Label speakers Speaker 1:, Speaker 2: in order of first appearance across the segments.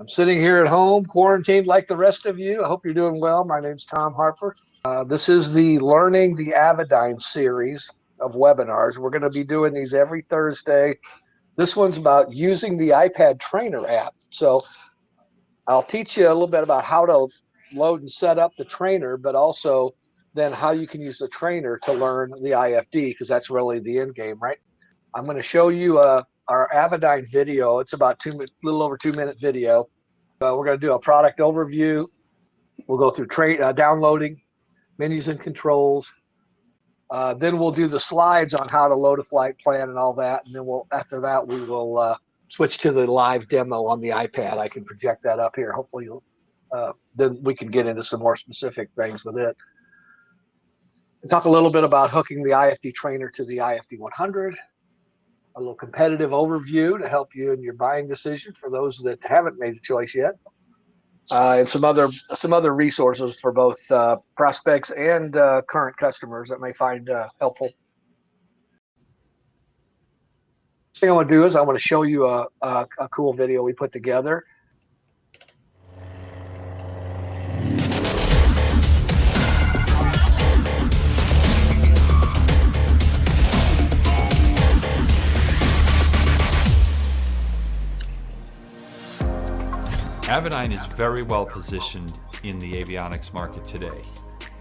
Speaker 1: I'm sitting here at home, quarantined like the rest of you. I hope you're doing well. My name's Tom Harper. This is the Learning the Avidyne series of webinars. We're going to be doing these every Thursday. This one's about using the iPad Trainer app. So I'll teach you a little bit about how to load and set up the trainer, but also then how you can use the trainer to learn the IFD, because that's really the end game, right? I'm going to show you our Avidyne video. It's about a little over 2-minute video. We're going to do a product overview. We'll go through downloading, menus and controls. Then we'll do the slides on how to load a flight plan and all that. And then after that, we will switch to the live demo on the iPad. I can project that up here. Hopefully, then we can get into some more specific things with it. Talk a little bit about hooking the IFD trainer to the IFD100. A little competitive overview to help you in your buying decision for those that haven't made the choice yet. And some other resources for both prospects and current customers that may find helpful. First thing I want to do is I want to show you a cool video we put together.
Speaker 2: Avidyne is very well positioned in the avionics market today.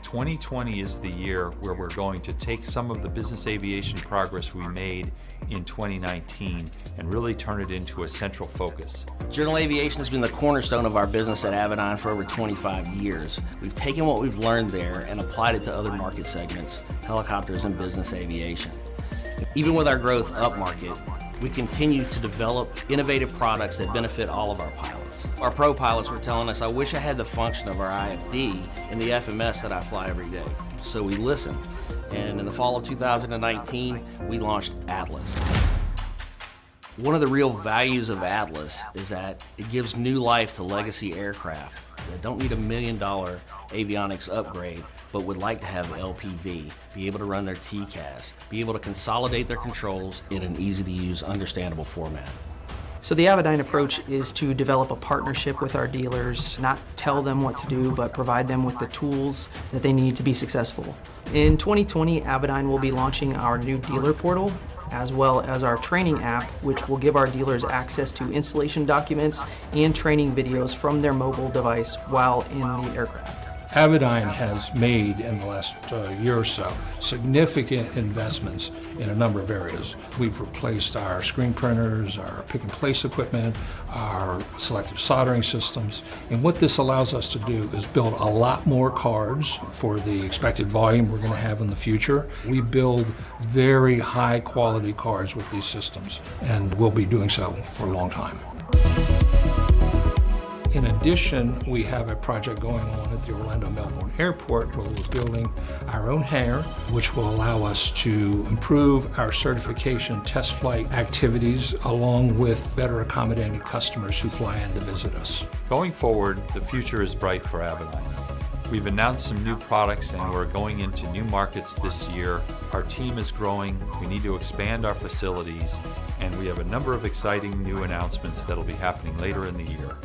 Speaker 2: 2020 is the year where we're going to take some of the business aviation progress we made in 2019 and really turn it into a central focus.
Speaker 3: General aviation has been the cornerstone of our business at Avidyne for over 25 years. We've taken what we've learned there and applied it to other market segments, helicopters and business aviation. Even with our growth upmarket, we continue to develop innovative products that benefit all of our pilots. Our pro pilots were telling us, I wish I had the function of our IFD in the FMS that I fly every day. So we listened, and in the fall of 2019, we launched Atlas. One of the real values of Atlas is that it gives new life to legacy aircraft that don't need $1 million avionics upgrade, but would like to have LPV, be able to run their TCAS, be able to consolidate their controls in an easy-to-use, understandable format.
Speaker 4: So the Avidyne approach is to develop a partnership with our dealers, not tell them what to do, but provide them with the tools that they need to be successful. In 2020, Avidyne will be launching our new dealer portal, as well as our training app, which will give our dealers access to installation documents and training videos from their mobile device while in the aircraft.
Speaker 5: Avidyne has made, in the last year or so, significant investments in a number of areas. We've replaced our screen printers, our pick-and-place equipment, our selective soldering systems, and what this allows us to do is build a lot more cards for the expected volume we're going to have in the future. We build very high-quality cards with these systems, and we'll be doing so for a long time. In addition, we have a project going on at the Orlando Melbourne Airport where we're building our own hangar, which will allow us to improve our certification test flight activities along with better accommodating customers who fly in to visit us.
Speaker 2: Going forward, the future is bright for Avidyne. We've announced some new products and we're going into new markets this year. Our team is growing, we need to expand our facilities, and we have a number of exciting new announcements that'll be happening later in the year.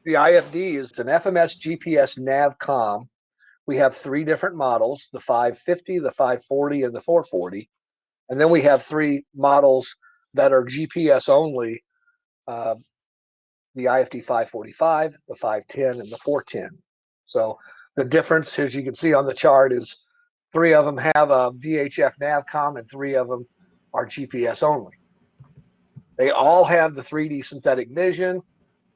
Speaker 1: The IFD is an FMS GPS NavCom. We have 3 different models, the 550, the 540, and the 440. And then we have 3 models that are GPS only, the IFD 545, the 510, and the 410. So the difference, as you can see on the chart, is 3 of them have a VHF NavCom and 3 of them are GPS only. They all have the 3D synthetic vision.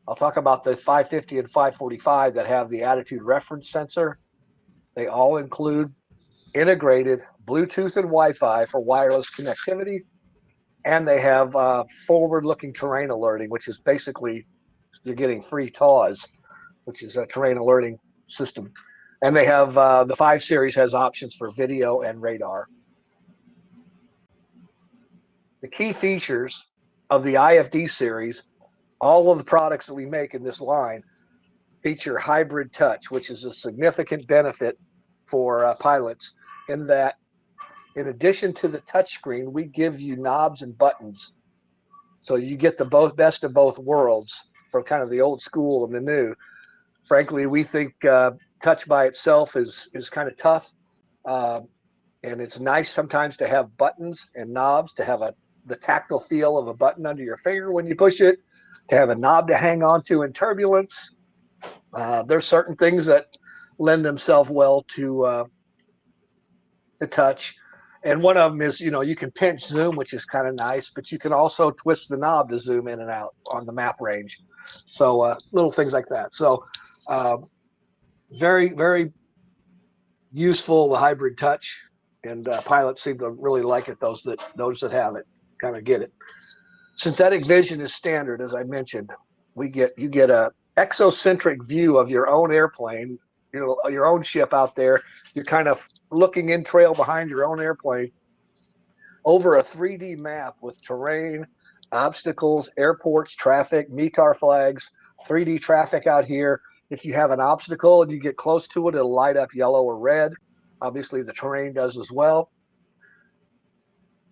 Speaker 1: I'll talk about the 550 and 545 that have the attitude reference sensor. They all include integrated Bluetooth and Wi-Fi for wireless connectivity, and they have forward-looking terrain alerting, which is basically you're getting free TAWS, which is a terrain alerting system. And they have the 5 series has options for video and radar. The key features of the IFD series, all of the products that we make in this line feature hybrid touch, which is a significant benefit for pilots in that In addition to the touchscreen, we give you knobs and buttons. So you get the best of both worlds from kind of the old school and the new. Frankly, we think touch by itself is kind of tough. Uh, and it's nice sometimes to have buttons and knobs, to have the tactile feel of a button under your finger when you push it, to have a knob to hang on to in turbulence. There's certain things that lend themselves well to touch. And one of them is, you can pinch zoom, which is kind of nice, but you can also twist the knob to zoom in and out on the map range. So little things like that. So very, very useful, the hybrid touch, and pilots seem to really like it. Those that have it kind of get it. Synthetic vision is standard, as I mentioned. You get a exocentric view of your own airplane, your own ship out there. You're kind of looking in trail behind your own airplane over a 3D map with terrain, obstacles, airports, traffic, MECAR flags, 3D traffic out here. If you have an obstacle and you get close to it, it'll light up yellow or red. Obviously, the terrain does as well.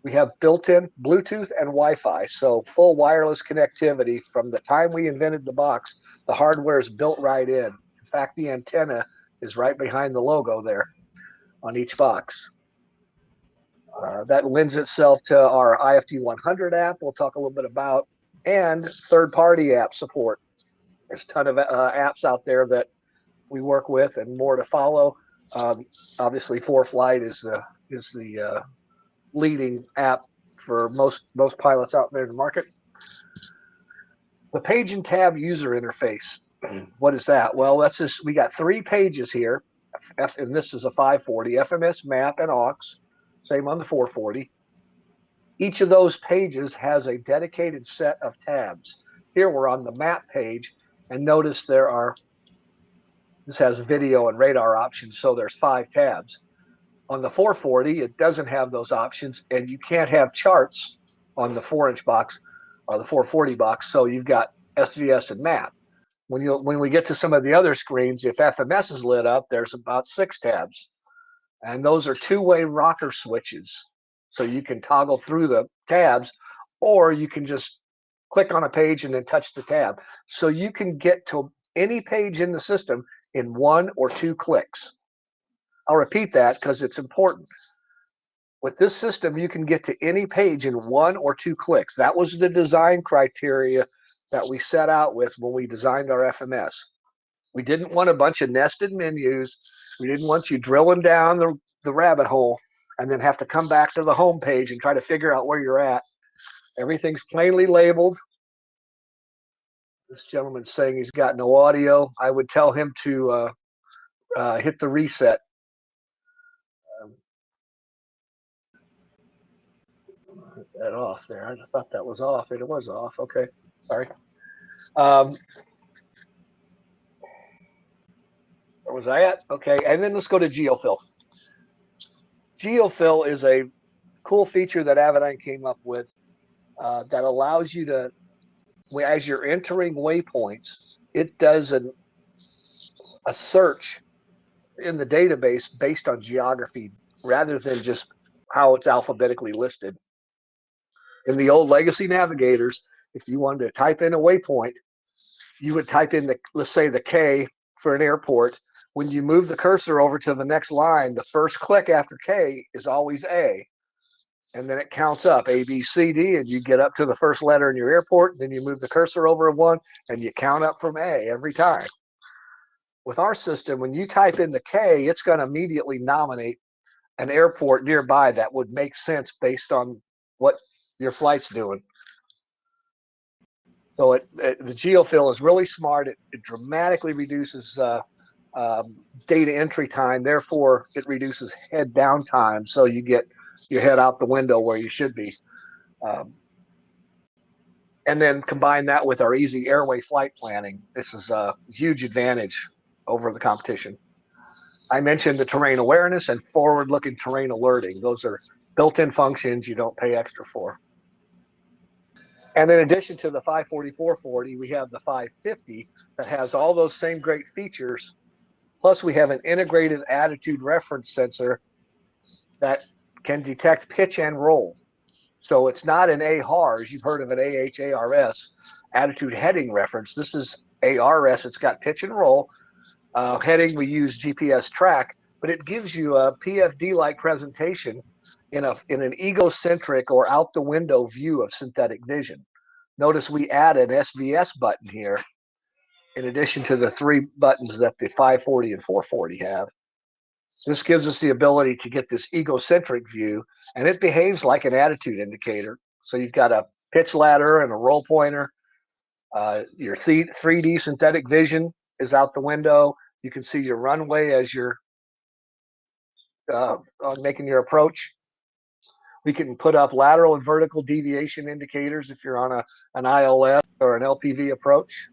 Speaker 1: We have built-in Bluetooth and Wi-Fi, so full wireless connectivity. From the time we invented the box, the hardware is built right in. In fact, the antenna is right behind the logo there on each box. That lends itself to our IFD100 app we'll talk a little bit about, and third-party app support. There's a ton of apps out there that we work with and more to follow. Obviously, ForeFlight is the leading app for most pilots out there in the market. The page and tab user interface. What is that? Well, we got 3 pages here, and this is a 540, FMS, map, and aux. Same on the 440. Each of those pages has a dedicated set of tabs. Here we're on the map page, and notice this has video and radar options, so there's 5 tabs. On the 440, it doesn't have those options, and you can't have charts on the 4-inch box or the 440 box, so you've got SVS and map. When we get to some of the other screens, if FMS is lit up, there's about 6 tabs. And those are 2-way rocker switches. So you can toggle through the tabs, or you can just click on a page and then touch the tab. So you can get to any page in the system in 1 or 2 clicks. I'll repeat that because it's important. With this system, you can get to any page in 1 or 2 clicks. That was the design criteria that we set out with when we designed our FMS. We didn't want a bunch of nested menus. We didn't want you drilling down the rabbit hole and then have to come back to the home page and try to figure out where you're at. Everything's plainly labeled. This gentleman's saying he's got no audio. I would tell him to hit the reset. Hit that off there. I thought that was off. It was off. Okay, sorry. Where was I at? Okay, and then let's go to geofill. Geofill is a cool feature that Avidyne came up with that allows you to, as you're entering waypoints, it does a search in the database based on geography rather than just how it's alphabetically listed. In the old legacy navigators, if you wanted to type in a waypoint, you would type in let's say the K for an airport. When you move the cursor over to the next line, the first click after K is always A. And then it counts up A, B, C, D, and you get up to the first letter in your airport. And then you move the cursor over 1 and you count up from A every time. With our system, when you type in the K, it's going to immediately nominate an airport nearby that would make sense based on what your flight's doing. So the geofill is really smart. It dramatically reduces data entry time. Therefore, it reduces head down time. So you get your head out the window where you should be. And then combine that with our easy airway flight planning. This is a huge advantage over the competition. I mentioned the terrain awareness and forward-looking terrain alerting. Those are built-in functions you don't pay extra for. And in addition to the 540, 440, we have the 550 that has all those same great features. Plus, we have an integrated attitude reference sensor that can detect pitch and roll. So it's not an AHARS. You've heard of an AHARS, attitude heading reference. This is ARS. It's got pitch and roll. Heading, we use GPS track, but it gives you a PFD-like presentation in an egocentric or out the window view of synthetic vision. Notice we add an SVS button here in addition to the 3 buttons that the 540 and 440 have. This gives us the ability to get this egocentric view, and it behaves like an attitude indicator. So you've got a pitch ladder and a roll pointer. Your 3D synthetic vision is out the window. You can see your runway as you're making your approach. We can put up lateral and vertical deviation indicators if you're on an ILS or an LPV approach.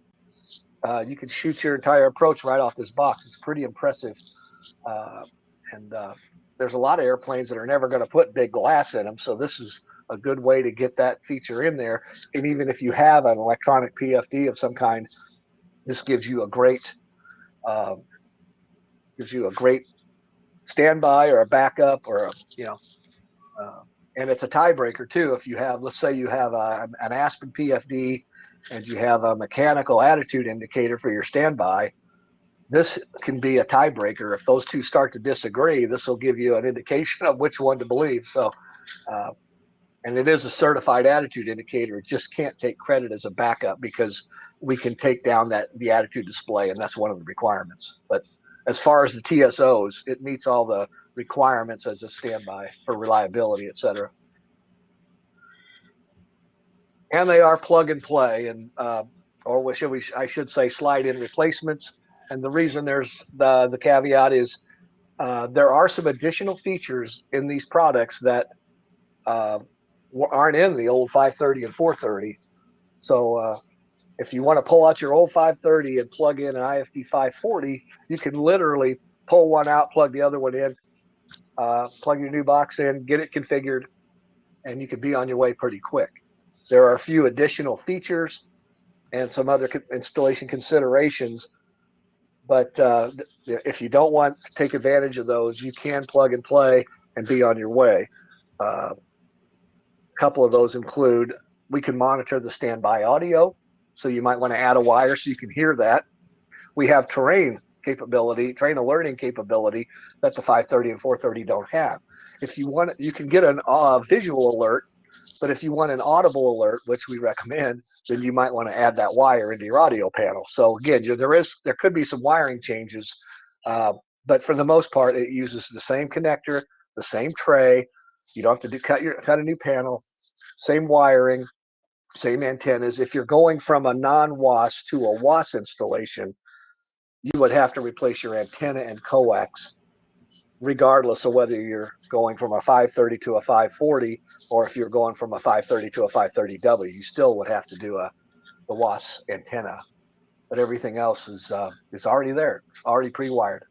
Speaker 1: You can shoot your entire approach right off this box. It's pretty impressive. And there's a lot of airplanes that are never going to put big glass in them. So this is a good way to get that feature in there. And even if you have an electronic PFD of some kind, this gives you a great standby or a backup or and it's a tiebreaker too. If you have, let's say you have an Aspen PFD and you have a mechanical attitude indicator for your standby, this can be a tiebreaker. If those two start to disagree, this will give you an indication of which one to believe. So, and it is a certified attitude indicator. It just can't take credit as a backup because we can take down the attitude display, and that's one of the requirements. But as far as the TSOs, it meets all the requirements as a standby for reliability, et cetera. And they are plug and play, and I should say slide-in replacements. And the reason there's the caveat is there are some additional features in these products that aren't in the old 530 and 430. So if you want to pull out your old 530 and plug in an IFD 540, you can literally pull one out, plug the other one in, plug your new box in, get it configured, and you can be on your way pretty quick. There are a few additional features and some other installation considerations. But if you don't want to take advantage of those, you can plug and play and be on your way. A couple of those include, we can monitor the standby audio. So you might want to add a wire so you can hear that. We have terrain alerting capability that the 530 and 430 don't have. If you want, you can get a visual alert, but if you want an audible alert, which we recommend, then you might want to add that wire into your audio panel. So again, there could be some wiring changes, but for the most part, it uses the same connector, the same tray. You don't have to cut a new panel, same wiring, same antennas. If you're going from a non-WAS to a WAS installation, you would have to replace your antenna and coax, regardless of whether you're going from a 530 to a 540 or if you're going from a 530 to a 530W. You still would have to do the WAS antenna, but everything else is already there, already pre-wired.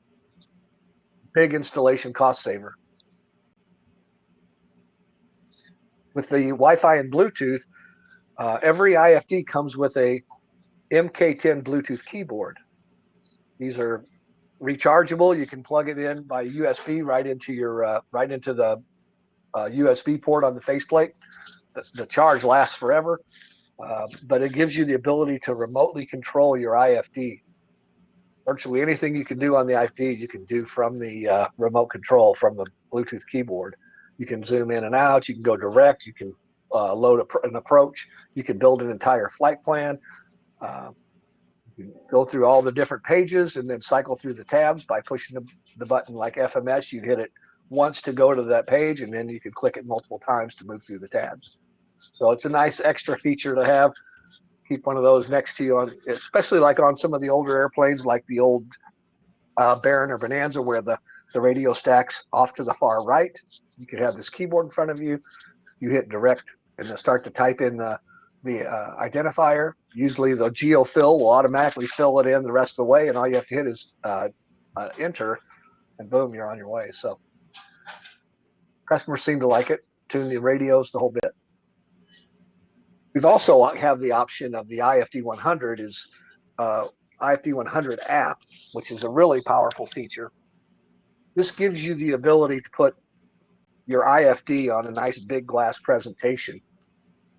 Speaker 1: Big installation cost saver. With the Wi-Fi and Bluetooth, every IFD comes with a MK10 Bluetooth keyboard. These are rechargeable. You can plug it in by USB right into the USB port on the faceplate. The charge lasts forever, but it gives you the ability to remotely control your IFD. Virtually anything you can do on the IFD, you can do from the remote control from the Bluetooth keyboard. You can zoom in and out. You can go direct. You can load an approach. You can build an entire flight plan. You can go through all the different pages and then cycle through the tabs by pushing the button like FMS. You'd hit it once to go to that page, and then you can click it multiple times to move through the tabs. So it's a nice extra feature to have. Keep one of those next to you, especially like on some of the older airplanes, like the old Baron or Bonanza, where the radio stacks off to the far right. You could have this keyboard in front of you. You hit direct and then start to type in the identifier. Usually the geofill will automatically fill it in the rest of the way, and all you have to hit is enter, and boom, you're on your way. So customers seem to like it. Tune the radios, the whole bit. We've also have the option of the IFD100 is IFD100 App, which is a really powerful feature. This gives you the ability to put your IFD on a nice big glass presentation.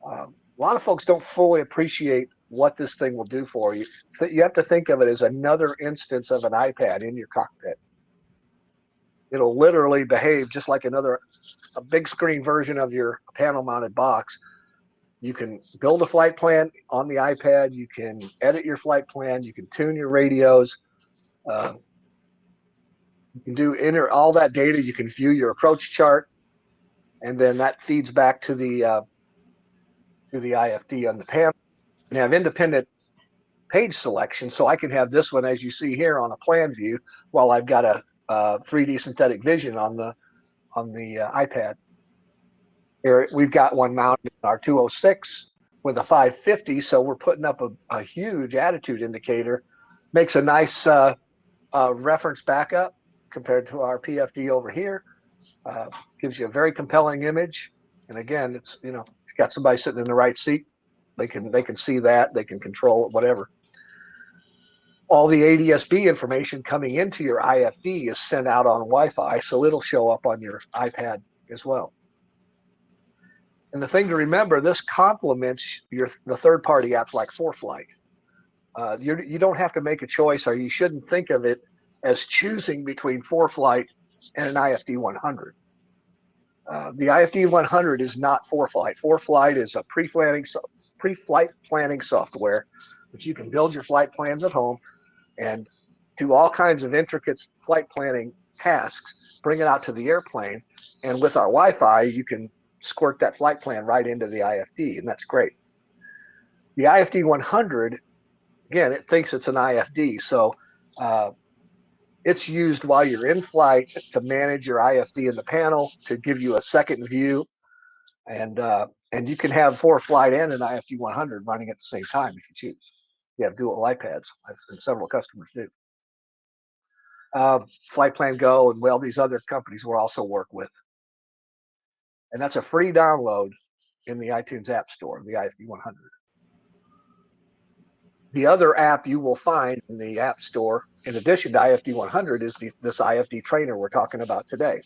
Speaker 1: A lot of folks don't fully appreciate what this thing will do for you. You have to think of it as another instance of an iPad in your cockpit. It'll literally behave just like a big screen version of your panel mounted box. You can build a flight plan on the iPad. You can edit your flight plan. You can tune your radios. You can do all that data. You can view your approach chart, and then that feeds back to the IFD on the panel. And have independent page selection, so I can have this one, as you see here, on a plan view, while I've got a 3D synthetic vision on the iPad. Here we've got one mounted in our 206 with a 550, so we're putting up a huge attitude indicator. Makes a nice reference backup compared to our PFD over here. Gives you a very compelling image, and again, it's if you got somebody sitting in the right seat, they can see that, they can control it, whatever. All the ADSB information coming into your IFD is sent out on Wi-Fi, so it'll show up on your iPad as well. And the thing to remember, this complements the third-party apps like ForeFlight. You don't have to make a choice, or you shouldn't think of it as choosing between ForeFlight and an IFD100. The IFD100 is not ForeFlight. ForeFlight is a pre-flight planning software that you can build your flight plans at home and do all kinds of intricate flight planning tasks, bring it out to the airplane, and with our Wi-Fi, you can squirt that flight plan right into the IFD, and that's great. The IFD 100, again, it thinks it's an IFD, so it's used while you're in flight to manage your IFD in the panel, to give you a second view, and you can have ForeFlight and an IFD 100 running at the same time if you choose. You have dual iPads, and several customers do. Flight Plan Go and these other companies will also work with. And that's a free download in the iTunes App Store, the IFD 100. The other app you will find in the App Store, in addition to IFD 100, is this IFD Trainer we're talking about today.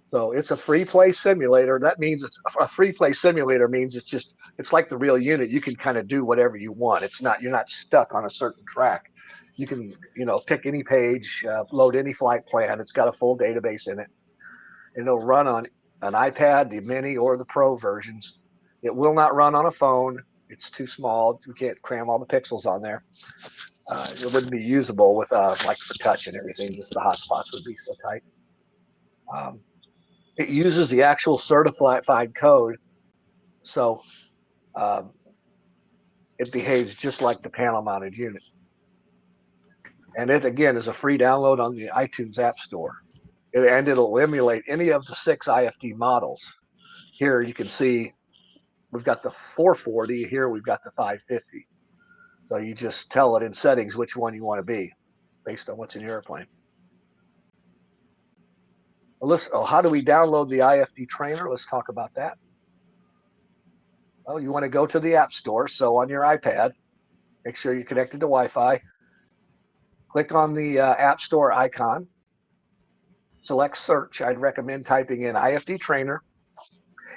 Speaker 1: So it's a free play simulator. That means a free play simulator means it's like the real unit. You can kind of do whatever you want. You're not stuck on a certain track. You can pick any page, load any flight plan. It's got a full database in it, and it'll run on an iPad, the Mini or the Pro versions. It will not run on a phone. It's too small. We can't cram all the pixels on there. It wouldn't be usable with like for touch and everything. Just the hotspots would be so tight. It uses the actual certified code, so it behaves just like the panel-mounted unit. And it, again, is a free download on the iTunes App Store. And it'll emulate any of the 6 IFD models. Here you can see we've got the 440. Here we've got the 550. So you just tell it in settings which one you want to be based on what's in your airplane. Well, how do we download the IFD Trainer? Let's talk about that. Well, you want to go to the App Store. So on your iPad, make sure you're connected to Wi-Fi. Click on the App Store icon. Select search. I'd recommend typing in IFD Trainer.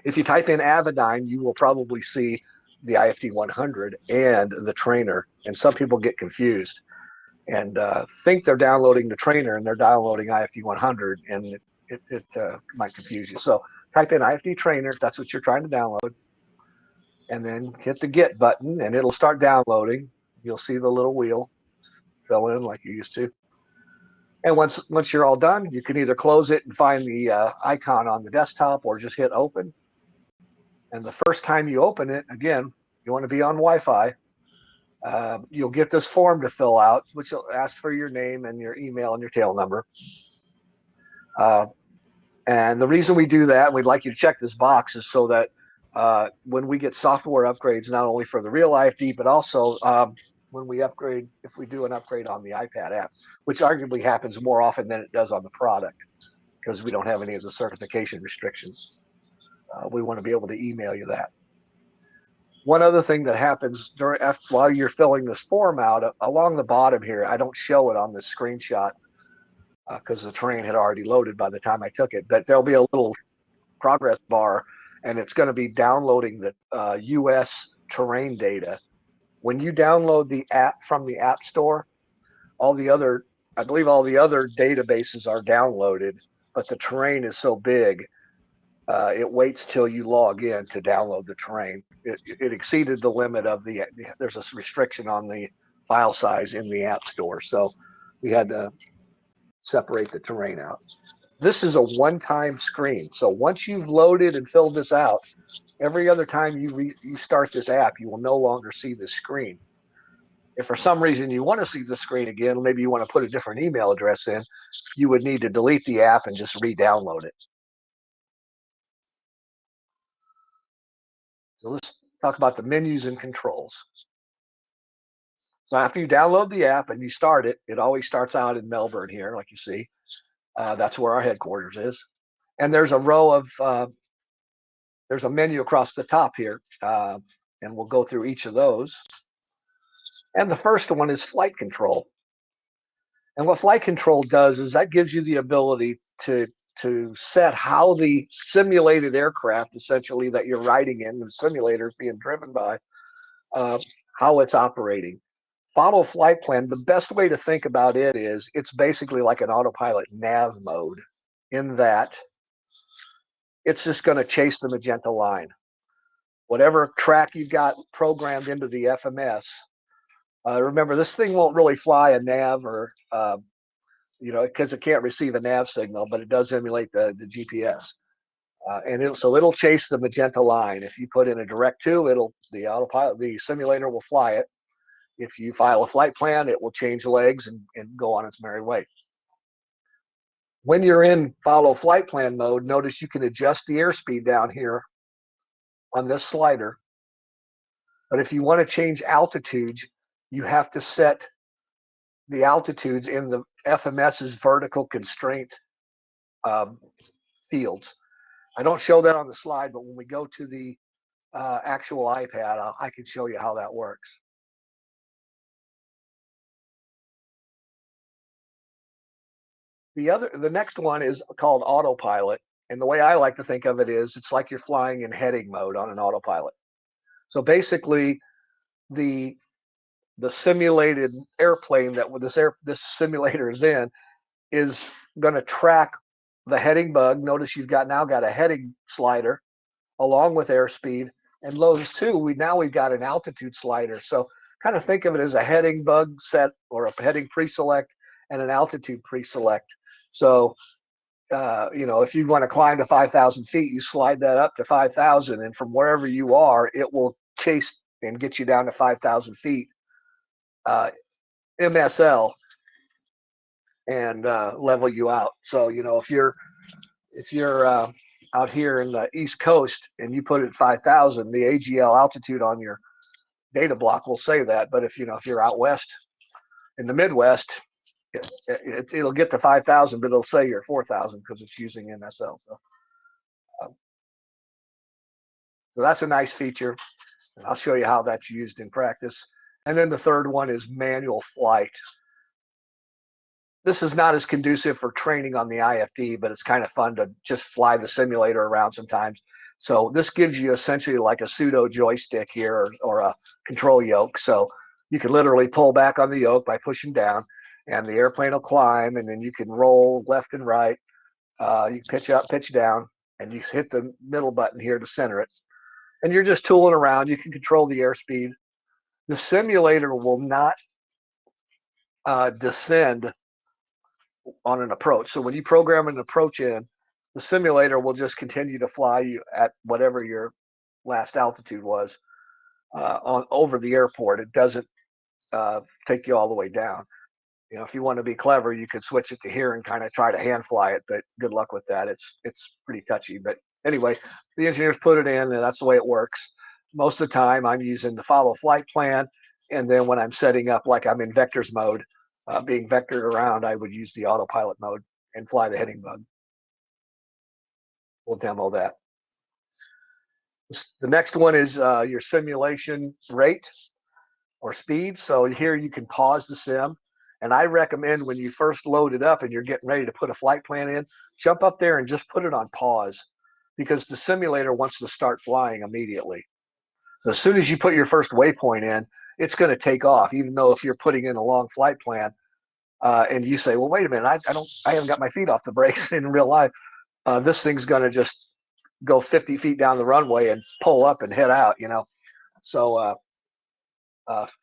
Speaker 1: If you type in Avidyne, you will probably see the IFD 100 and the Trainer. And some people get confused and think they're downloading the Trainer and they're downloading IFD 100, and it might confuse you. So type in IFD Trainer if that's what you're trying to download, and then hit the Get button, and it'll start downloading. You'll see the little wheel fill in like you used to. And once you're all done, you can either close it and find the icon on the desktop, or just hit open. And the first time you open it, again, you want to be on Wi-Fi. You'll get this form to fill out, which will ask for your name and your email and your tail number. And the reason we do that, we'd like you to check this box, is so that when we get software upgrades, not only for the real IFD, but also when we upgrade, if we do an upgrade on the iPad app, which arguably happens more often than it does on the product, because we don't have any of the certification restrictions. We want to be able to email you that. One other thing that happens while you're filling this form out, along the bottom here, I don't show it on this screenshot, because the terrain had already loaded by the time I took it. But there'll be a little progress bar, and it's going to be downloading the US terrain data. When you download the app from the App Store, I believe all the other databases are downloaded, but the terrain is so big, it waits till you log in to download the terrain. It exceeded the limit of there's a restriction on the file size in the App Store. So we had to separate the terrain out. This is a one-time screen. So once you've loaded and filled this out, every other time you start this app, you will no longer see this screen. If for some reason you want to see the screen again, maybe you want to put a different email address in, you would need to delete the app and just re-download it. So let's talk about the menus and controls. So after you download the app and you start it, it always starts out in Melbourne here, like you see. That's where our headquarters is. And there's a row of, there's a menu across the top here, and we'll go through each of those. And the first one is flight control. And what flight control does is that gives you the ability to set how the simulated aircraft, essentially, that you're riding in, the simulator is being driven by, how it's operating. Follow flight plan, the best way to think about it is it's basically like an autopilot nav mode, in that it's just going to chase the magenta line. Whatever track you've got programmed into the FMS, remember, this thing won't really fly a nav or, because it can't receive a nav signal, but it does emulate the GPS. So it'll chase the magenta line. If you put in a direct to, the simulator will fly it. If you file a flight plan, it will change legs and go on its merry way. When you're in follow flight plan mode, notice you can adjust the airspeed down here on this slider. But if you want to change altitudes, you have to set the altitudes in the FMS's vertical constraint fields. I don't show that on the slide, but when we go to the actual iPad, I can show you how that works. The next one is called autopilot. And the way I like to think of it is it's like you're flying in heading mode on an autopilot. So basically, the simulated airplane that this simulator is in is going to track the heading bug. Notice you've now got a heading slider along with airspeed, and those two, we've got an altitude slider. So kind of think of it as a heading bug set or a heading pre-select and an altitude pre-select. So if you want to climb to 5,000 feet, you slide that up to 5,000, and from wherever you are, it will chase and get you down to 5,000 feet MSL and level you out. So if you're out here in the East Coast and you put it at 5,000, the AGL altitude on your data block will say that. But if you're out west in the Midwest, it'll get to 5,000, but it'll say you're 4,000 because it's using MSL. So that's a nice feature. And I'll show you how that's used in practice. And then the third one is manual flight. This is not as conducive for training on the IFD, but it's kind of fun to just fly the simulator around sometimes. So this gives you essentially like a pseudo joystick here or a control yoke. So you can literally pull back on the yoke by pushing down, and the airplane will climb, and then you can roll left and right. You pitch up, pitch down, and you hit the middle button here to center it. And you're just tooling around. You can control the airspeed. The simulator will not descend on an approach. So when you program an approach in, the simulator will just continue to fly you at whatever your last altitude was over the airport. It doesn't take you all the way down. If you want to be clever, you could switch it to here and kind of try to hand fly it, but good luck with that. It's pretty touchy. But anyway, the engineers put it in, and that's the way it works. Most of the time, I'm using the follow flight plan, and then when I'm setting up, like I'm in vectors mode, being vectored around, I would use the autopilot mode and fly the heading bug. We'll demo that. The next one is your simulation rate or speed. So here you can pause the sim And I recommend when you first load it up and you're getting ready to put a flight plan in, jump up there and just put it on pause, because the simulator wants to start flying immediately. So as soon as you put your first waypoint in, it's going to take off, even though if you're putting in a long flight plan and you say, well, wait a minute, I haven't got my feet off the brakes in real life. This thing's going to just go 50 feet down the runway and pull up and head out, you know. So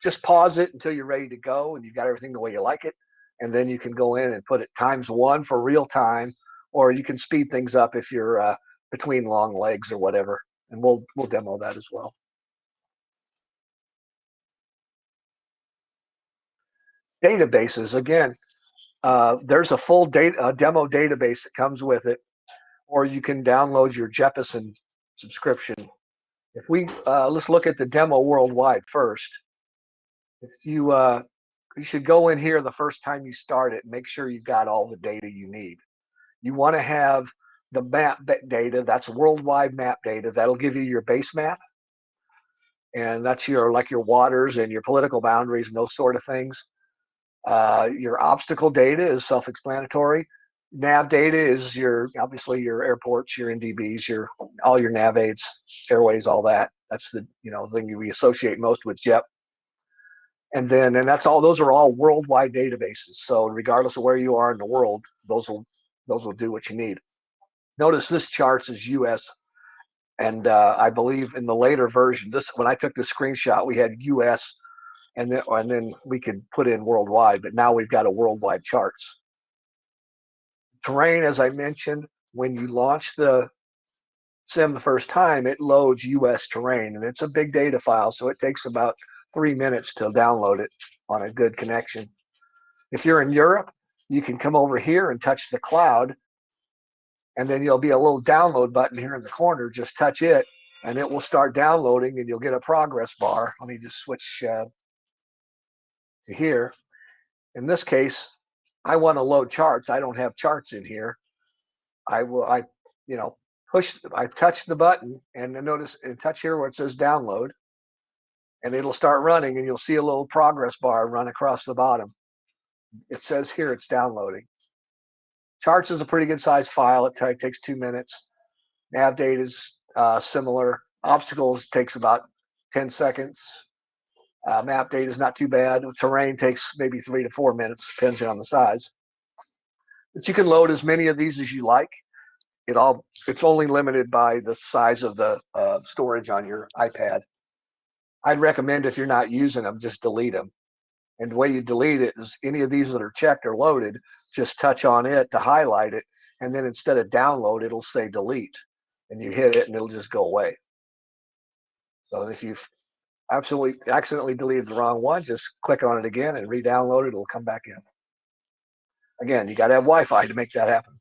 Speaker 1: just pause it until you're ready to go and you've got everything the way you like it. And then you can go in and put it ×1 for real time, or you can speed things up if you're between long legs or whatever. And we'll demo that as well. Databases, again, there's a full demo database that comes with it, or you can download your Jeppesen subscription. If we let's look at the demo worldwide first. If you should go in here the first time you start it and make sure you've got all the data you need. You want to have the map data, that's worldwide map data. That'll give you your base map, and that's your waters and your political boundaries and those sort of things. Your obstacle data is self-explanatory. Nav data is obviously your airports, your NDBs, all your nav aids, airways, all that. That's the thing we associate most with JEP. And that's all. Those are all worldwide databases. So regardless of where you are in the world, those will do what you need. Notice this chart is U.S. and I believe in the later version, when I took the screenshot, we had U.S. and then we could put in worldwide. But now we've got a worldwide charts. Terrain, as I mentioned, when you launch the sim the first time, it loads U.S. terrain, and it's a big data file, so it takes about 3 minutes to download it on a good connection. If you're in Europe, you can come over here and touch the cloud, and then there'll be a little download button here in the corner. Just touch it, and it will start downloading, and you'll get a progress bar. Let me just switch to here. In this case, I want to load charts. I don't have charts in here. I touch the button, and then notice and touch here where it says download, and it'll start running, and you'll see a little progress bar run across the bottom. It says here it's downloading. Charts is a pretty good size file. It takes 2 minutes. Nav data is similar. Obstacles takes about 10 seconds. Map data is not too bad. Terrain takes maybe 3 to 4 minutes, depending on the size. But you can load as many of these as you like. It's only limited by the size of the storage on your iPad. I'd recommend, if you're not using them, just delete them. And the way you delete it is any of these that are checked or loaded, just touch on it to highlight it, and then instead of download, it'll say delete, and you hit it and it'll just go away. So if you've absolutely accidentally deleted the wrong one, just click on it again and re-download it. It'll come back in. Again, you got to have Wi-Fi to make that happen.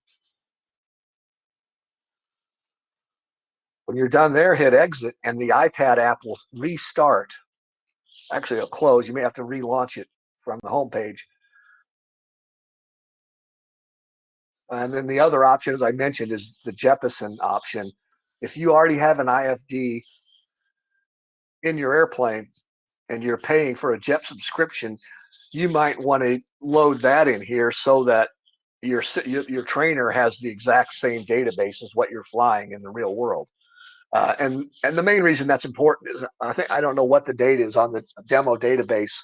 Speaker 1: When you're done there, hit exit, and the iPad app will restart. Actually, it'll close. You may have to relaunch it from the home page. And then the other option, as I mentioned, is the Jeppesen option. If you already have an IFD in your airplane and you're paying for a JEP subscription, you might want to load that in here so that your trainer has the exact same database as what you're flying in the real world. And the main reason that's important is I don't know what the date is on the demo database.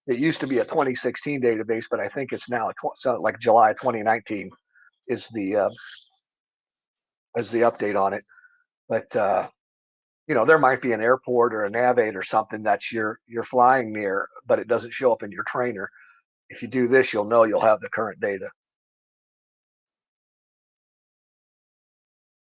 Speaker 1: It used to be a 2016 database, but I think it's now like July 2019 is the update on it. But there might be an airport or a nav aid or something that you're flying near, but it doesn't show up in your trainer. If you do this, you'll know you'll have the current data.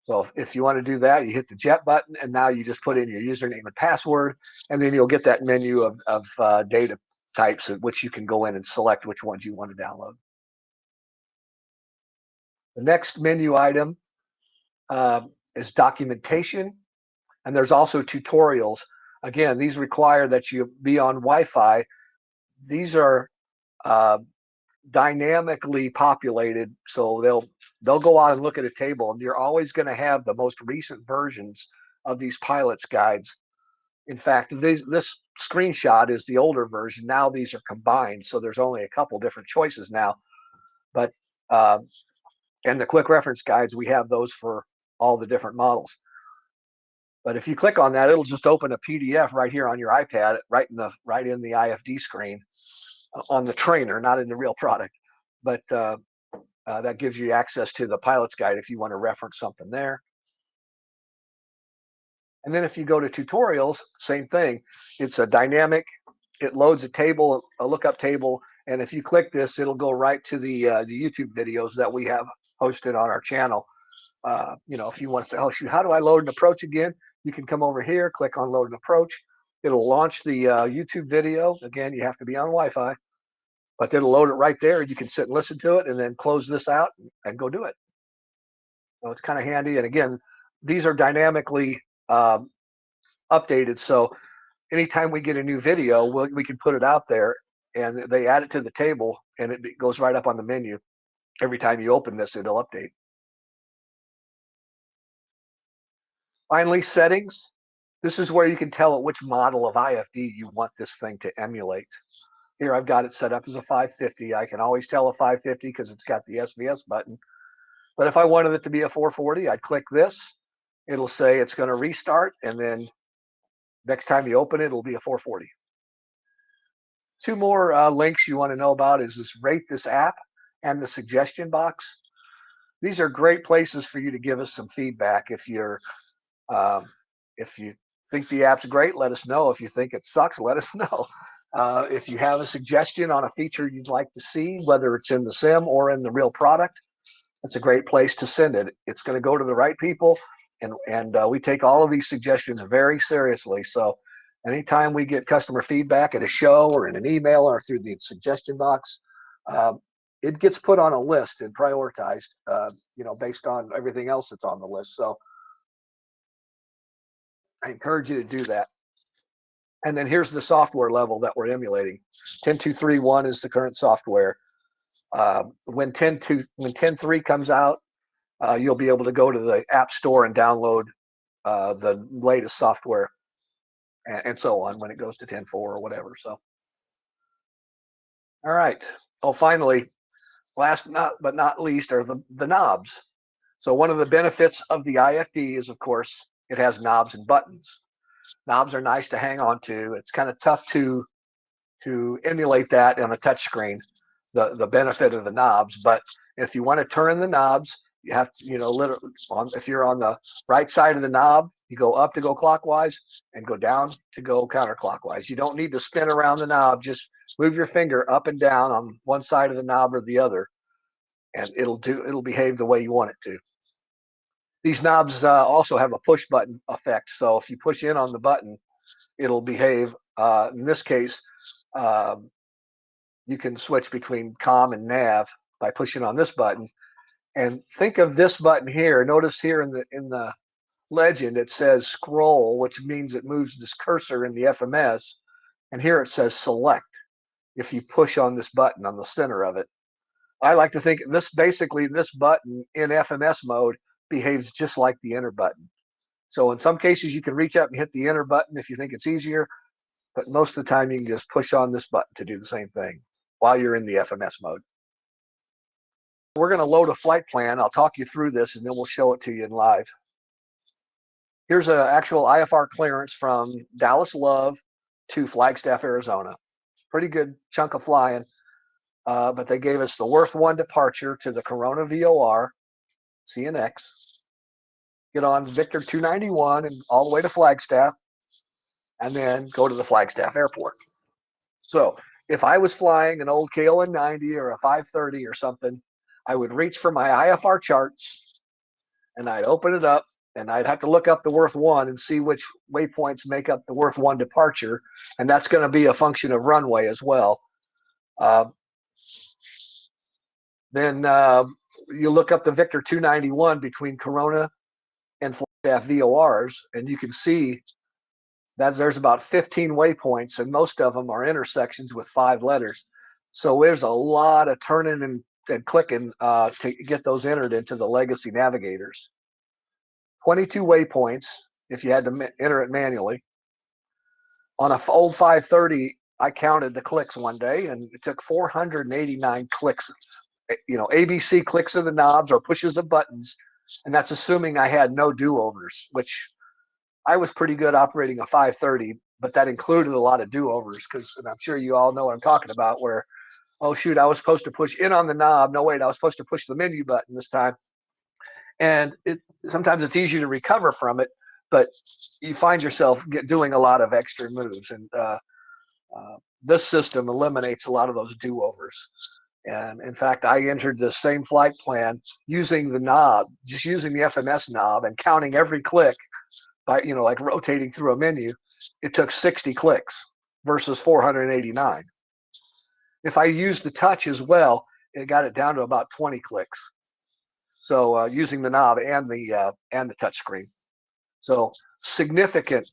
Speaker 1: So if you want to do that, you hit the JET button, and now you just put in your username and password, and then you'll get that menu of data types at which you can go in and select which ones you want to download. The next menu item is documentation, and there's also tutorials. Again, these require that you be on Wi-Fi. These are dynamically populated, so they'll go out and look at a table, and you're always going to have the most recent versions of these pilots guides In fact, this screenshot is the older version. Now these are combined, so there's only a couple different choices now. But and the quick reference guides, we have those for all the different models. But if you click on that, it'll just open a PDF right here on your iPad, right in the IFD screen on the trainer, not in the real product. But that gives you access to the pilot's guide if you want to reference something there. And then if you go to tutorials, same thing. It's a dynamic. It loads a table, a lookup table, and if you click this, it'll go right to the YouTube videos that we have hosted on our channel. If you want to say, oh shoot, how do I load an approach again? You can come over here, click on load an approach. It'll launch the YouTube video. Again, you have to be on Wi-Fi, but it'll load it right there. You can sit and listen to it and then close this out and go do it. So it's kind of handy. And again, these are dynamically updated. So anytime we get a new video, we can put it out there and they add it to the table and it goes right up on the menu. Every time you open this, it'll update. Finally, settings. This is where you can tell it which model of IFD you want this thing to emulate. Here I've got it set up as a 550. I can always tell a 550 because it's got the SVS button. But if I wanted it to be a 440, I'd click this. It'll say it's going to restart, and then next time you open it, it'll be a 440. Two more links you want to know about is this rate this app and the suggestion box. These are great places for you to give us some feedback. If you think the app's great, let us know. If you think it sucks, let us know. If you have a suggestion on a feature you'd like to see, whether it's in the sim or in the real product, it's a great place to send it. It's going to go to the right people, and we take all of these suggestions very seriously. So anytime we get customer feedback at a show or in an email or through the suggestion box, it gets put on a list and prioritized, based on everything else that's on the list. So I encourage you to do that. And then here's the software level that we're emulating. 10.2.3.1 is the current software. When 10.3 comes out, you'll be able to go to the App Store and download the latest software, and so on when it goes to 10.4 or whatever. So, all right. Oh, finally, last but not least are the knobs. So one of the benefits of the IFD is, of course, it has knobs and buttons. Knobs are nice to hang on to. It's kind of tough to emulate that on a touch screen, the benefit of the knobs. But if you want to turn the knobs, you have to, literally, if you're on the right side of the knob, you go up to go clockwise and go down to go counterclockwise. You don't need to spin around the knob. Just move your finger up and down on one side of the knob or the other, and it'll behave the way you want it to. These knobs also have a push button effect. So if you push in on the button, it'll behave. In this case, you can switch between COM and nav by pushing on this button. And think of this button here. Notice here in the legend it says scroll, which means it moves this cursor in the FMS. And here it says select if you push on this button on the center of it. I like to think this button in FMS mode behaves just like the enter button. So in some cases you can reach up and hit the enter button if you think it's easier, but most of the time you can just push on this button to do the same thing while you're in the FMS mode. We're going to load a flight plan. I'll talk you through this and then we'll show it to you in live. Here's an actual IFR clearance from Dallas Love to Flagstaff, Arizona. Pretty good chunk of flying, but they gave us the Worth 1 departure to the Corona VOR, CNX, get on Victor 291 and all the way to Flagstaff, and then go to the Flagstaff airport. So if I was flying an old KLM 90 or a 530 or something, I would reach for my IFR charts and I'd open it up and I'd have to look up the Worth 1 and see which waypoints make up the Worth 1 departure. And that's going to be a function of runway as well. Then you look up the Victor 291 between Corona and Flagstaff VORs, and you can see that there's about 15 waypoints, and most of them are intersections with 5 letters. So there's a lot of turning and clicking to get those entered into the legacy navigators. 22 waypoints if you had to enter it manually. On an old 530, I counted the clicks one day, and it took 489 clicks. ABC clicks of the knobs or pushes of buttons, and that's assuming I had no do-overs, which I was pretty good operating a 530, but that included a lot of do-overs because, and I'm sure you all know what I'm talking about, where, oh shoot, I was supposed to push in on the knob. No, wait, I was supposed to push the menu button this time. And sometimes it's easy to recover from it, but you find yourself doing a lot of extra moves. And this system eliminates a lot of those do-overs. And in fact, I entered the same flight plan using the knob, just using the FMS knob and counting every click by, like rotating through a menu. It took 60 clicks versus 489. If I used the touch as well, it got it down to about 20 clicks. So using the knob and the touch screen. So significant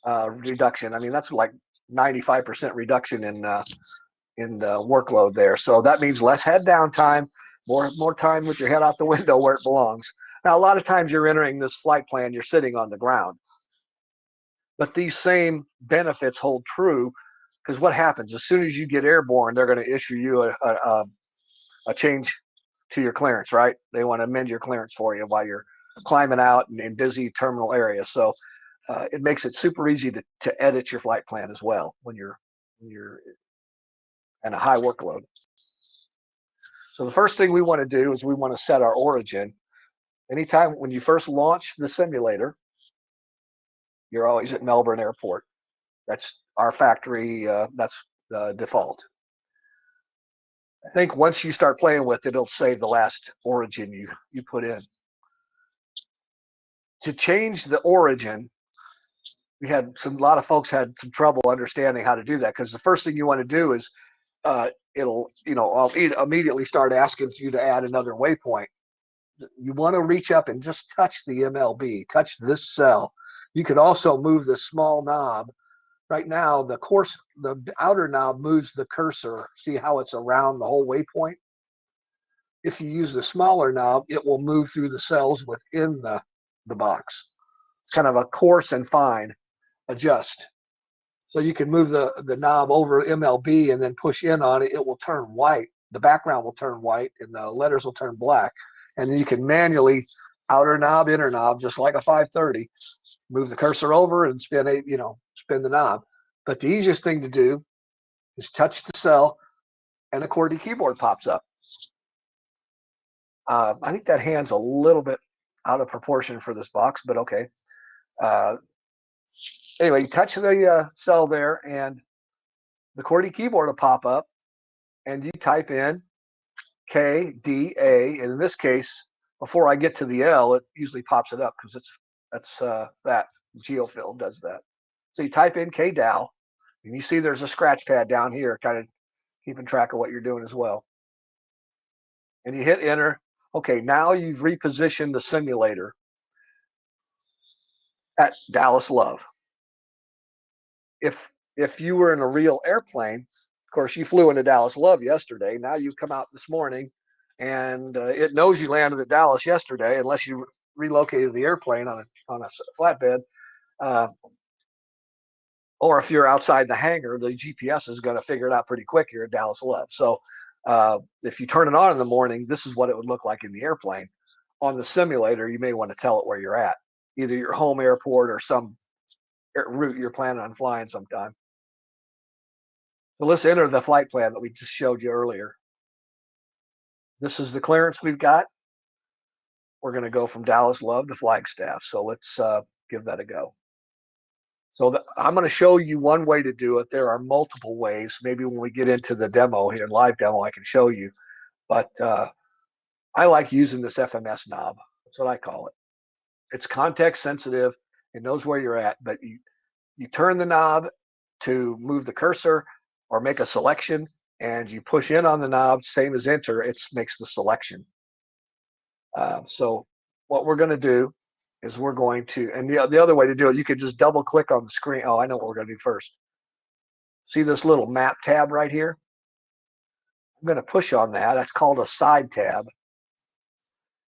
Speaker 1: reduction. I mean, that's like 95% reduction in workload there. So that means less head downtime, more time with your head out the window where it belongs. Now, a lot of times you're entering this flight plan, you're sitting on the ground. But these same benefits hold true because what happens as soon as you get airborne, they're going to issue you a change to your clearance, right? They want to amend your clearance for you while you're climbing out in busy terminal areas. So it makes it super easy to edit your flight plan as well when you're in a high workload. So the first thing we want to do is we want to set our origin. Anytime when you first launch the simulator, you're always at Melbourne Airport. That's our factory. That's the default. I think once you start playing with it, it'll save the last origin you put in. To change the origin, a lot of folks had some trouble understanding how to do that because the first thing you want to do is I'll immediately start asking you to add another waypoint. You want to reach up and just touch the MLB, touch this cell. You could also move the small knob. Right now, the outer knob moves the cursor. See how it's around the whole waypoint? If you use the smaller knob, it will move through the cells within the box. It's kind of a coarse and fine adjust. So you can move the knob over MLB and then push in on it. It will turn white. The background will turn white and the letters will turn black. And then you can manually outer knob, inner knob, just like a 530, move the cursor over and spin the knob. But the easiest thing to do is touch the cell and a QWERTY keyboard pops up. I think that hand's a little bit out of proportion for this box, but okay. Anyway, you touch the cell there and the QWERTY keyboard will pop up and you type in K, D, A, and in this case, before I get to the L, it usually pops it up because that GeoFill does that. So you type in KDAL, and you see there's a scratch pad down here, kind of keeping track of what you're doing as well. And you hit enter. Okay, now you've repositioned the simulator at Dallas Love. If you were in a real airplane, of course, you flew into Dallas Love yesterday. Now you've come out this morning, and it knows you landed at Dallas yesterday, unless you relocated the airplane on a flatbed. Or if you're outside the hangar, the GPS is going to figure it out pretty quick here at Dallas Love. So if you turn it on in the morning, this is what it would look like in the airplane. On the simulator, you may want to tell it where you're at, either your home airport or some route you're planning on flying sometime. So let's enter the flight plan that we just showed you earlier. This is the clearance we've got. We're going to go from Dallas Love to Flagstaff. So let's give that a go. So I'm going to show you one way to do it. There are multiple ways. Maybe when we get into the demo here, live demo, I can show you. But I like using this FMS knob. That's what I call it. It's context sensitive. It knows where you're at. But you turn the knob to move the cursor or make a selection, and you push in on the knob, same as enter, it makes the selection. So what we're going to do is we're going to, and the other way to do it, you could just double click on the screen. Oh, I know what we're going to do first. See this little map tab right here? I'm going to push on that. That's called a side tab.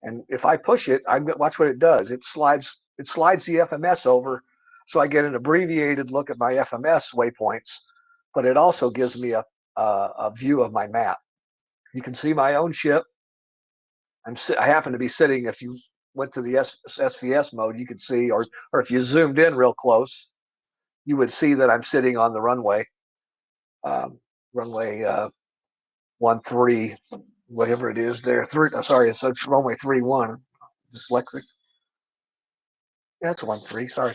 Speaker 1: And if I push it, watch what it does. It slides the FMS over So I get an abbreviated look at my FMS waypoints, but it also gives me a view of my map. You can see my own ship. I happen to be sitting, if you went to the SVS mode, you could see, or if you zoomed in real close, you would see that I'm sitting on the runway, runway 13, whatever it is there. It's runway 31. Dyslexic. Yeah, it's 13. Sorry,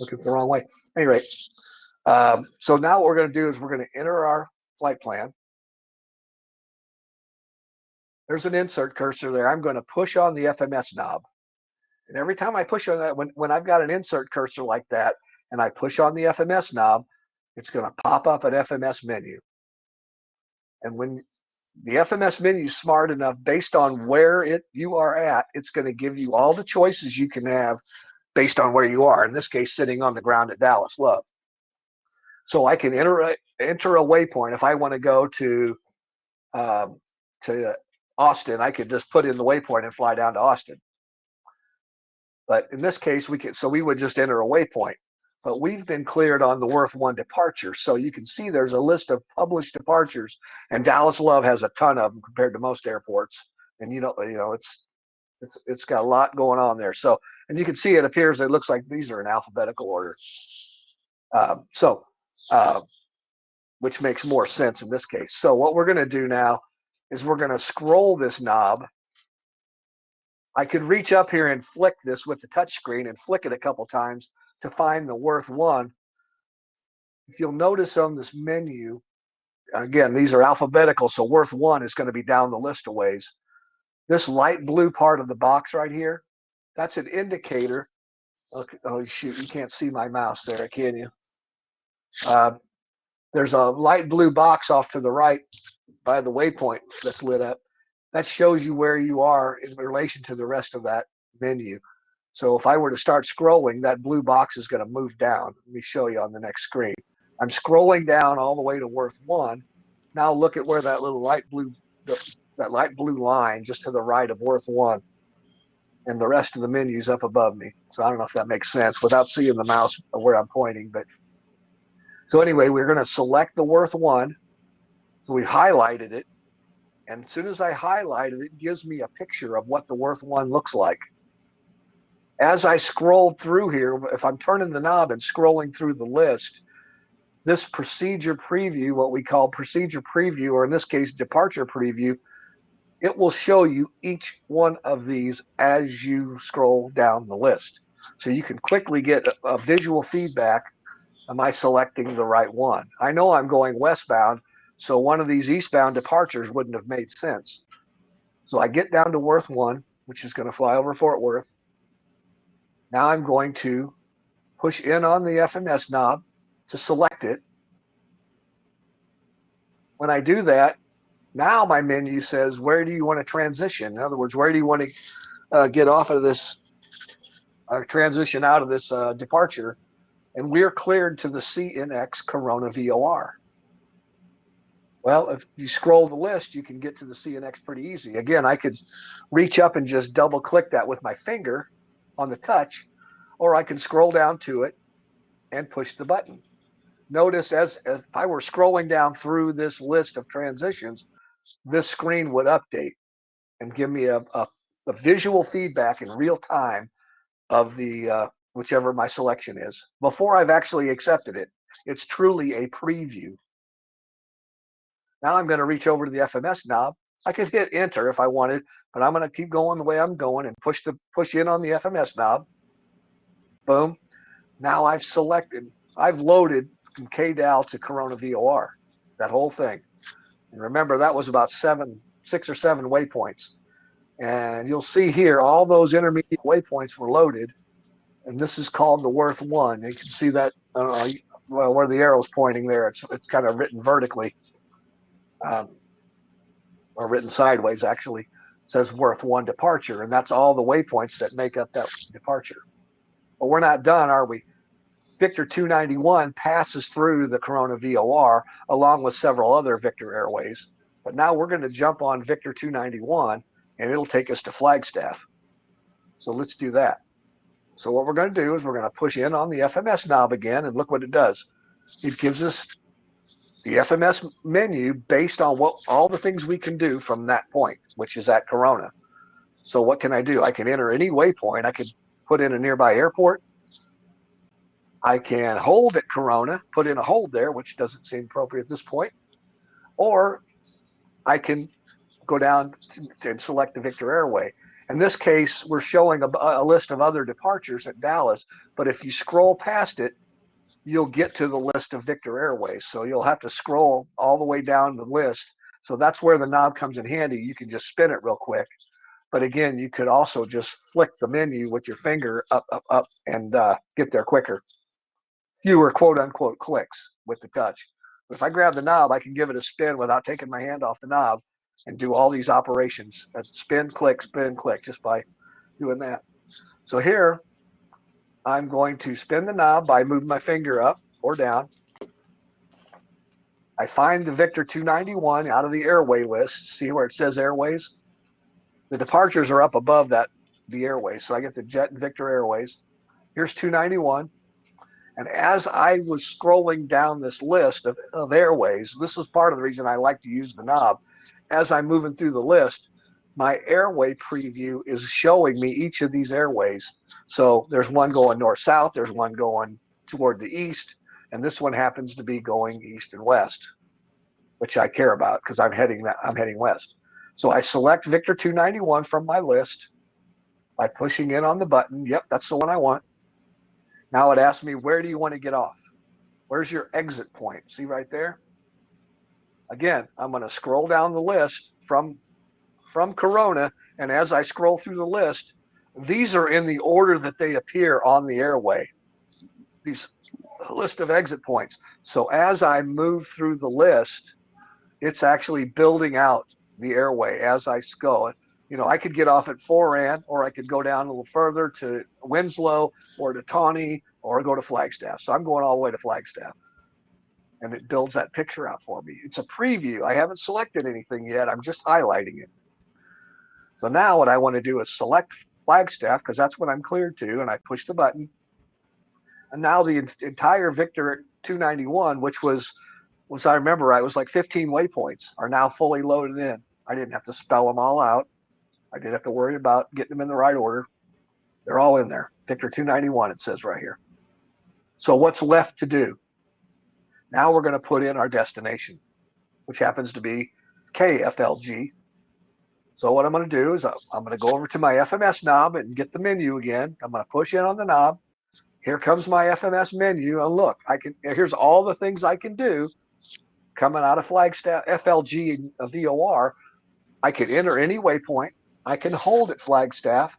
Speaker 1: looking the wrong way. Anyway, so now what we're going to do is we're going to enter our flight plan. There's an insert cursor there. I'm going to push on the FMS knob. And every time I push on that, when I've got an insert cursor like that, and I push on the FMS knob, it's going to pop up an FMS menu. And when the FMS menu is smart enough, based on where you are at, it's going to give you all the choices you can have based on where you are. In this case, sitting on the ground at Dallas Love. So I can enter a waypoint. If I want to go to Austin, I could just put in the waypoint and fly down to Austin. But in this case, we would just enter a waypoint. But we've been cleared on the Worth 1 departure. So you can see there's a list of published departures, and Dallas Love has a ton of them compared to most airports. And it's got a lot going on there. So, and you can see it looks like these are in alphabetical order. Which makes more sense in this case. So what we're going to do now is we're going to scroll this knob. I could reach up here and flick this with the touch screen and flick it a couple times to find the Worth 1. If you'll notice on this menu, again, these are alphabetical, so Worth 1 is going to be down the list a ways. This light blue part of the box right here, that's an indicator. Okay, oh, shoot, you can't see my mouse there, can you? There's a light blue box off to the right by the waypoint that's lit up. That shows you where you are in relation to the rest of that menu. So if I were to start scrolling, that blue box is going to move down. Let me show you on the next screen. I'm scrolling down all the way to Worth 1. Now look at where that little light blue line just to the right of Worth 1, and the rest of the menu is up above me. So I don't know if that makes sense without seeing the mouse where I'm pointing. But so anyway, we're going to select the Worth 1. So we highlighted it. And as soon as I highlight it, it gives me a picture of what the Worth 1 looks like. As I scroll through here, if I'm turning the knob and scrolling through the list, this procedure preview, what we call procedure preview, or in this case, departure preview, it will show you each one of these as you scroll down the list. So you can quickly get a visual feedback. Am I selecting the right one? I know I'm going westbound, so one of these eastbound departures wouldn't have made sense. So I get down to Worth 1, which is going to fly over Fort Worth. Now I'm going to push in on the FMS knob to select it. When I do that, now my menu says, where do you want to transition? In other words, where do you want to get off of this, or transition out of this departure? And we're cleared to the CNX Corona VOR. Well, if you scroll the list, you can get to the CNX pretty easy. Again, I could reach up and just double click that with my finger on the touch, or I can scroll down to it and push the button. Notice as if I were scrolling down through this list of transitions, this screen would update and give me a visual feedback in real time of the whichever my selection is before I've actually accepted it. It's truly a preview. Now I'm going to reach over to the FMS knob. I could hit enter if I wanted, but I'm going to keep going the way I'm going and push in on the FMS knob. Boom. Now I've loaded from KDAL to Corona VOR, that whole thing. And remember, that was about 6 or 7 waypoints. And you'll see here, all those intermediate waypoints were loaded. And this is called the Worth 1. You can see that, where the arrow's pointing there. It's kind of written vertically. Or written sideways, actually. It says Worth 1 departure, and that's all the waypoints that make up that departure. But we're not done, are we? Victor 291 passes through the Corona VOR along with several other Victor Airways. But now we're going to jump on Victor 291, and it'll take us to Flagstaff. So let's do that. So what we're going to do is we're going to push in on the FMS knob again, and look what it does. It gives us the FMS menu based on what all the things we can do from that point, which is at Corona. So what can I do? I can enter any waypoint. I can put in a nearby airport. I can hold at Corona, put in a hold there, which doesn't seem appropriate at this point. Or I can go down and select the Victor Airway. In this case, we're showing a list of other departures at Dallas, but if you scroll past it, you'll get to the list of Victor Airways. So you'll have to scroll all the way down the list. So that's where the knob comes in handy. You can just spin it real quick. But again, you could also just flick the menu with your finger up, up, up, and get there quicker. Fewer quote unquote clicks with the touch. But if I grab the knob, I can give it a spin without taking my hand off the knob and do all these operations. Spin, click, just by doing that. So here, I'm going to spin the knob by moving my finger up or down. I find the Victor 291 out of the airway list. See where it says airways? The departures are up above that, the airways. So I get the Jet and Victor Airways. Here's 291. And as I was scrolling down this list of airways, this is part of the reason I like to use the knob. As I'm moving through the list, my airway preview is showing me each of these airways. So there's one going north-south, there's one going toward the east, and this one happens to be going east and west, which I care about because I'm heading west. So I select Victor 291 from my list by pushing in on the button. Yep, that's the one I want. Now it asks me, where do you want to get off? Where's your exit point? See right there? Again, I'm going to scroll down the list from Corona, and as I scroll through the list, these are in the order that they appear on the airway, these list of exit points. So as I move through the list, it's actually building out the airway as I go. You know, I could get off at Foran, or I could go down a little further to Winslow or to Tawney, or go to Flagstaff. So I'm going all the way to Flagstaff. And it builds that picture out for me. It's a preview. I haven't selected anything yet. I'm just highlighting it. So now what I want to do is select Flagstaff, because that's what I'm cleared to, and I push the button. And now the entire Victor 291, which was I remember right, it was like 15 waypoints, are now fully loaded in. I didn't have to spell them all out. I didn't have to worry about getting them in the right order. They're all in there. Victor 291, it says right here. So what's left to do? Now we're going to put in our destination, which happens to be KFLG. So what I'm going to do is I'm going to go over to my FMS knob and get the menu again. I'm going to push in on the knob. Here comes my FMS menu. And look, here's all the things I can do coming out of Flagstaff, FLG VOR. I can enter any waypoint. I can hold at Flagstaff,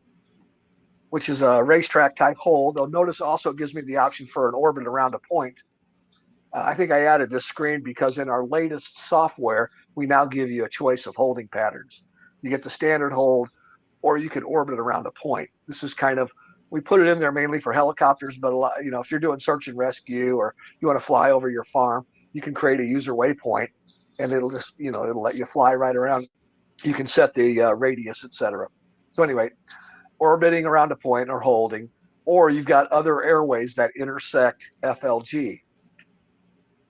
Speaker 1: which is a racetrack type hold. Though notice also it gives me the option for an orbit around a point. I think I added this screen because in our latest software, we now give you a choice of holding patterns. You get the standard hold, or you can orbit around a point. This is kind of, we put it in there mainly for helicopters, but a lot, if you're doing search and rescue, or you want to fly over your farm, you can create a user waypoint, and it'll just, it'll let you fly right around. You can set the radius, etc. So anyway, orbiting around a point or holding, or you've got other airways that intersect FLG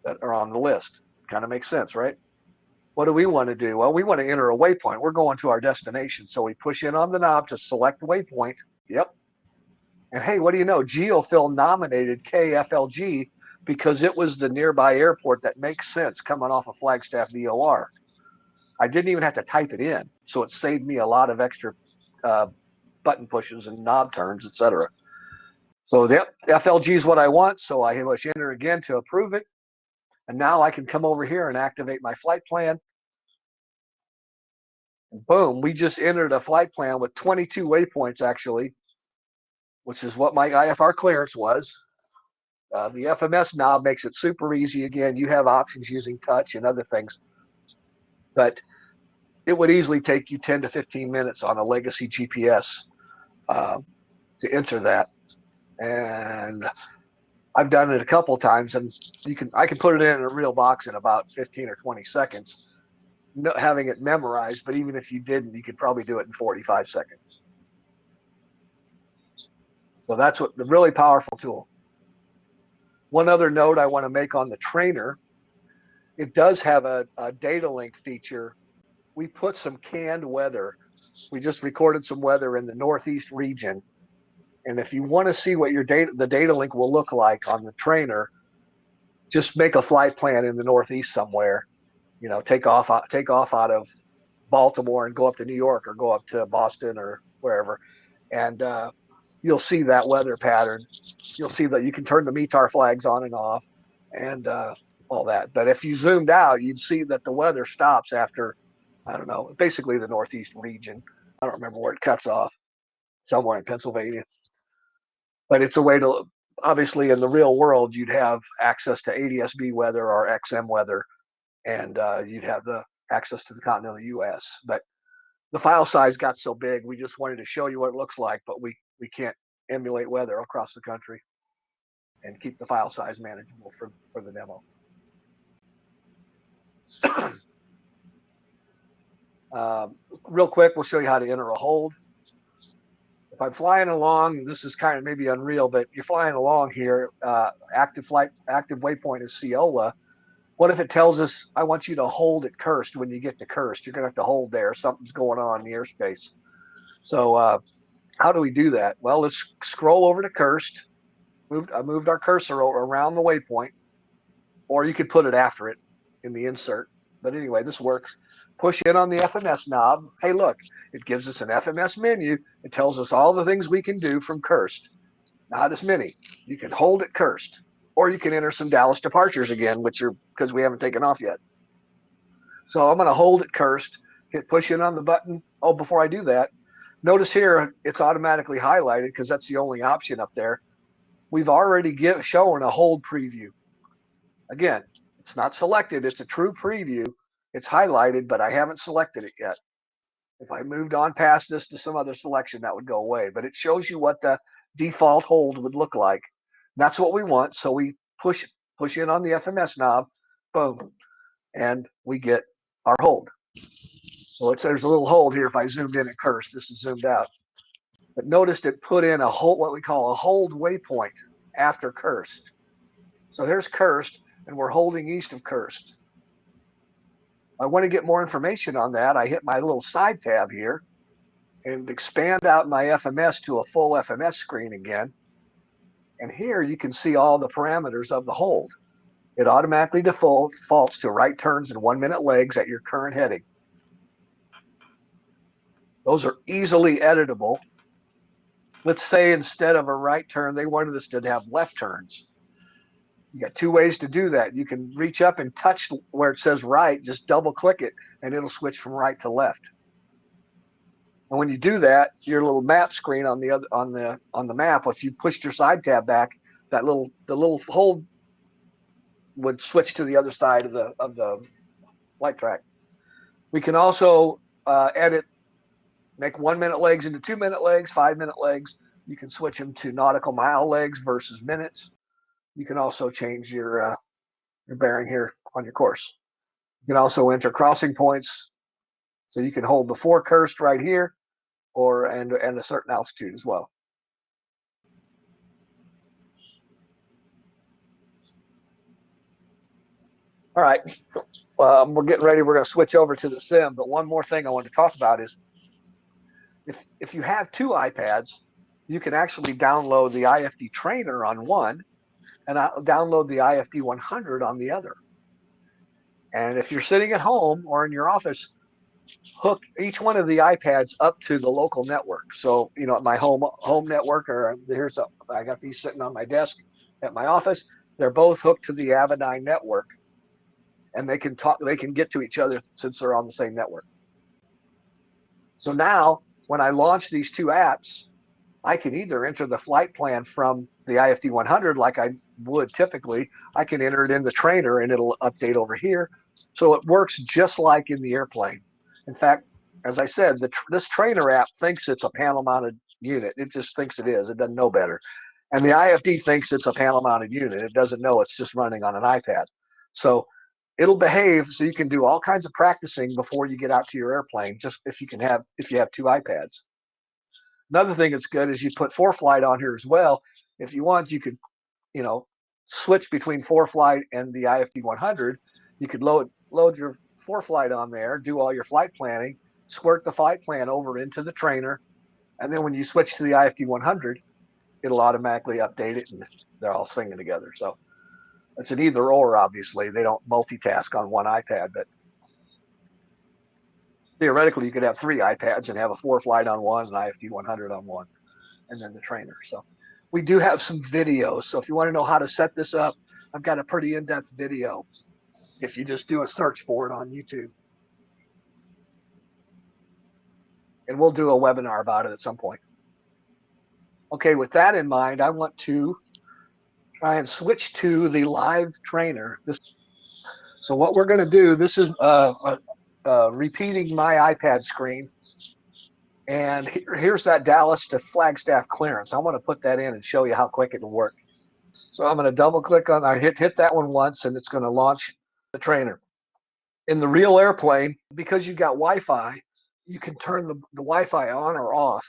Speaker 1: that are on the list. Kind of makes sense, right? What do we want to do? Well, we want to enter a waypoint. We're going to our destination. So we push in on the knob to select the waypoint. Yep. And hey, what do you know? GeoPhil nominated KFLG because it was the nearby airport that makes sense coming off of Flagstaff VOR. I didn't even have to type it in. So it saved me a lot of extra button pushes and knob turns, etc. So the FLG is what I want. So I push enter again to approve it. And now I can come over here and activate my flight plan. And boom, we just entered a flight plan with 22 waypoints, actually, which is what my IFR clearance was. The FMS knob makes it super easy. Again, you have options using touch and other things. But it would easily take you 10 to 15 minutes on a legacy GPS to enter that. And I've done it a couple of times, and I can put it in a real box in about 15 or 20 seconds, having it memorized. But even if you didn't, you could probably do it in 45 seconds. So that's what the really powerful tool. One other note I want to make on the trainer, it does have a Datalink feature. We put some canned weather. We just recorded some weather in the Northeast region. And if you want to see what the data link will look like on the trainer, just make a flight plan in the Northeast somewhere. Take off out of Baltimore and go up to New York or go up to Boston or wherever, and you'll see that weather pattern. You'll see that you can turn the METAR flags on and off, and all that. But if you zoomed out, you'd see that the weather stops after, I don't know, basically the Northeast region. I don't remember where it cuts off, somewhere in Pennsylvania. But it's a way to, obviously in the real world, you'd have access to ADS-B weather or XM weather, and you'd have the access to the continental US. But the file size got so big, we just wanted to show you what it looks like, but we can't emulate weather across the country and keep the file size manageable for the demo. Real quick, we'll show you how to enter a hold. If I'm flying along, this is kind of maybe unreal, but you're flying along here, active waypoint is Ciola. What if it tells us, I want you to hold at Kirst when you get to Kirst? You're going to have to hold there. Something's going on in the airspace. So how do we do that? Well, let's scroll over to Kirst. I moved our cursor around the waypoint, or you could put it after it in the insert. But anyway, this works. Push in on the FMS knob. Hey, look, it gives us an FMS menu. It tells us all the things we can do from Kirst. Not as many. You can hold at Kirst, or you can enter some Dallas departures again, which are because we haven't taken off yet. So I'm going to hold at Kirst, hit push in on the button. Oh, before I do that, notice here it's automatically highlighted because that's the only option up there. We've already shown a hold preview. Again, it's not selected. It's a true preview. It's highlighted, but I haven't selected it yet. If I moved on past this to some other selection, that would go away. But it shows you what the default hold would look like. That's what we want. So we push in on the FMS knob, boom, and we get our hold. So there's a little hold here. If I zoomed in at Kirst, this is zoomed out. But notice it put in a hold, what we call a hold waypoint after Kirst. So here's Kirst, and we're holding east of Kirst. I want to get more information on that. I hit my little side tab here and expand out my FMS to a full FMS screen again. And here you can see all the parameters of the hold. It automatically defaults to right turns and 1 minute legs at your current heading. Those are easily editable. Let's say instead of a right turn, they wanted us to have left turns. You got two ways to do that. You can reach up and touch where it says right, just double click it, and it'll switch from right to left. And when you do that, your little map screen on the map, if you pushed your side tab back, the little hold would switch to the other side of the flight track. We can also edit, make 1 minute legs into 2 minute legs, 5 minute legs. You can switch them to nautical mile legs versus minutes. You can also change your bearing here on your course. You can also enter crossing points, so you can hold before Kirst right here, and a certain altitude as well. All right, we're getting ready. We're going to switch over to the sim, but one more thing I want to talk about is if you have two iPads, you can actually download the IFD Trainer on one and download the IFD100 on the other. And if you're sitting at home or in your office, hook each one of the iPads up to the local network. So, at my home network, or I got these sitting on my desk at my office. They're both hooked to the Avidyne network, and they can get to each other since they're on the same network. So now when I launch these two apps, I can either enter the flight plan from the IFD100 like I would typically. I can enter it in the trainer and it'll update over here. So it works just like in the airplane. In fact, as I said, this trainer app thinks it's a panel mounted unit. It just thinks it is. It doesn't know better. And the IFD thinks it's a panel mounted unit. It doesn't know it's just running on an iPad. So it'll behave so you can do all kinds of practicing before you get out to your airplane, just if you have two iPads. Another thing that's good is you put ForeFlight on here as well. If you want, you could, switch between ForeFlight and the IFD100. You could load your ForeFlight on there, do all your flight planning, squirt the flight plan over into the trainer, and then when you switch to the IFD100, it'll automatically update it, and they're all singing together. So it's an either or. Obviously, they don't multitask on one iPad, but theoretically, you could have 3 iPads and have a ForeFlight on one, an IFD100 on one, and then the trainer. So we do have some videos. So if you want to know how to set this up, I've got a pretty in-depth video if you just do a search for it on YouTube. And we'll do a webinar about it at some point. Okay, with that in mind, I want to try and switch to the live trainer. So what we're going to do, this is repeating my iPad screen. And here's that Dallas to Flagstaff clearance. I want to put that in and show you how quick it'll work. So I'm going to double click on, I hit that one once, and it's going to launch the trainer. In the real airplane, because you've got Wi-Fi, you can turn the Wi-Fi on or off.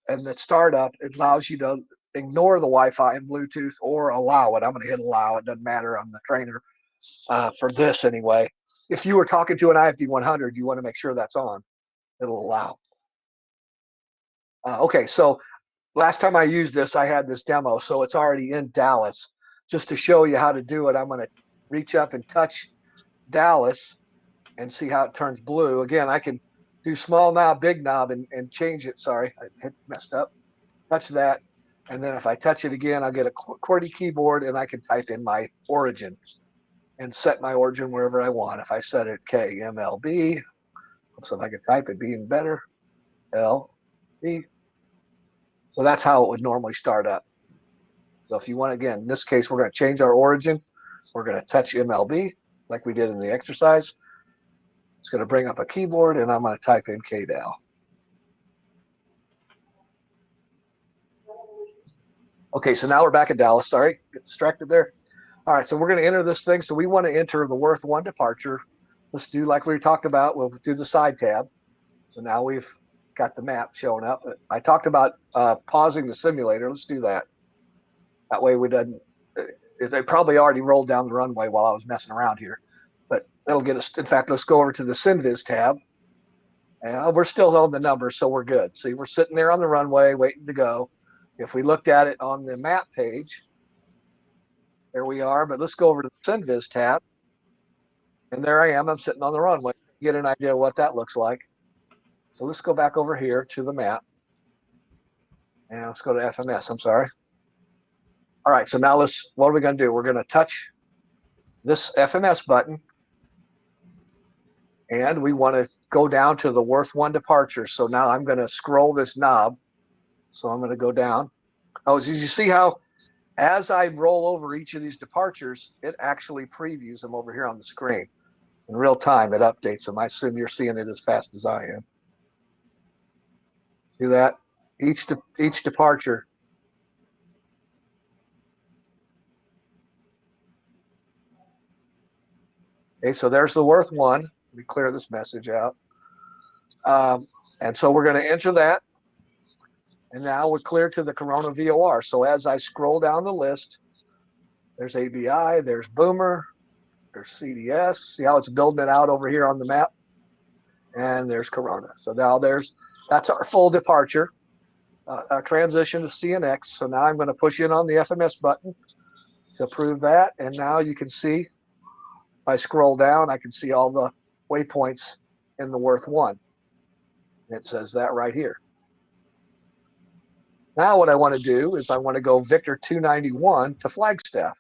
Speaker 1: And at startup, it allows you to ignore the Wi-Fi and Bluetooth or allow it. I'm going to hit allow. It doesn't matter on the trainer for this anyway. If you were talking to an IFD100, you want to make sure that's on. It'll allow. Okay, so last time I used this, I had this demo, so it's already in Dallas. Just to show you how to do it, I'm going to reach up and touch Dallas and see how it turns blue. Again, I can do small knob, big knob, and change it. Sorry, I messed up. Touch that, and then if I touch it again, I'll get a QWERTY keyboard, and I can type in my origin and set my origin wherever I want. If I set it KMLB, so if I could type it being better, LB. So that's how it would normally start up. So if you want, again, in this case, we're going to change our origin. We're going to touch MLB like we did in the exercise. It's going to bring up a keyboard, and I'm going to type in KDAL. Okay, so now we're back at Dallas. Sorry, get distracted there. All right, so we're going to enter this thing. So we want to enter the worth 1 departure. Let's do like we talked about. We'll do the side tab. So now we've got the map showing up. I talked about pausing the simulator. Let's do that. That way we doesn't. They probably already rolled down the runway while I was messing around here, but that'll get us. In fact, let's go over to the SynViz tab. And we're still on the numbers, so we're good. See, we're sitting there on the runway waiting to go. If we looked at it on the map page, there we are. But let's go over to the SynViz tab, and there I am. I'm sitting on the runway. Get an idea of what that looks like. So let's go back over here to the map. And let's go to FMS. I'm sorry. All right, so now what are we going to do? We're going to touch this FMS button. And we want to go down to the worth 1 departure. So now I'm going to scroll this knob. So I'm going to go down. Oh, did you see how as I roll over each of these departures, it actually previews them over here on the screen. In real time, it updates them. I assume you're seeing it as fast as I am. See that? Each departure. Okay, so there's the worth 1. Let me clear this message out. And so we're going to enter that. And now we're clear to the Corona VOR. So as I scroll down the list, there's ABI, there's Boomer, there's CDS. See how it's building it out over here on the map? And there's Corona. So now that's our full departure, our transition to CNX. So now I'm going to push in on the FMS button to approve that. And now you can see, if I scroll down, I can see all the waypoints in the worth 1. And it says that right here. Now what I want to do is I want to go Victor 291 to Flagstaff.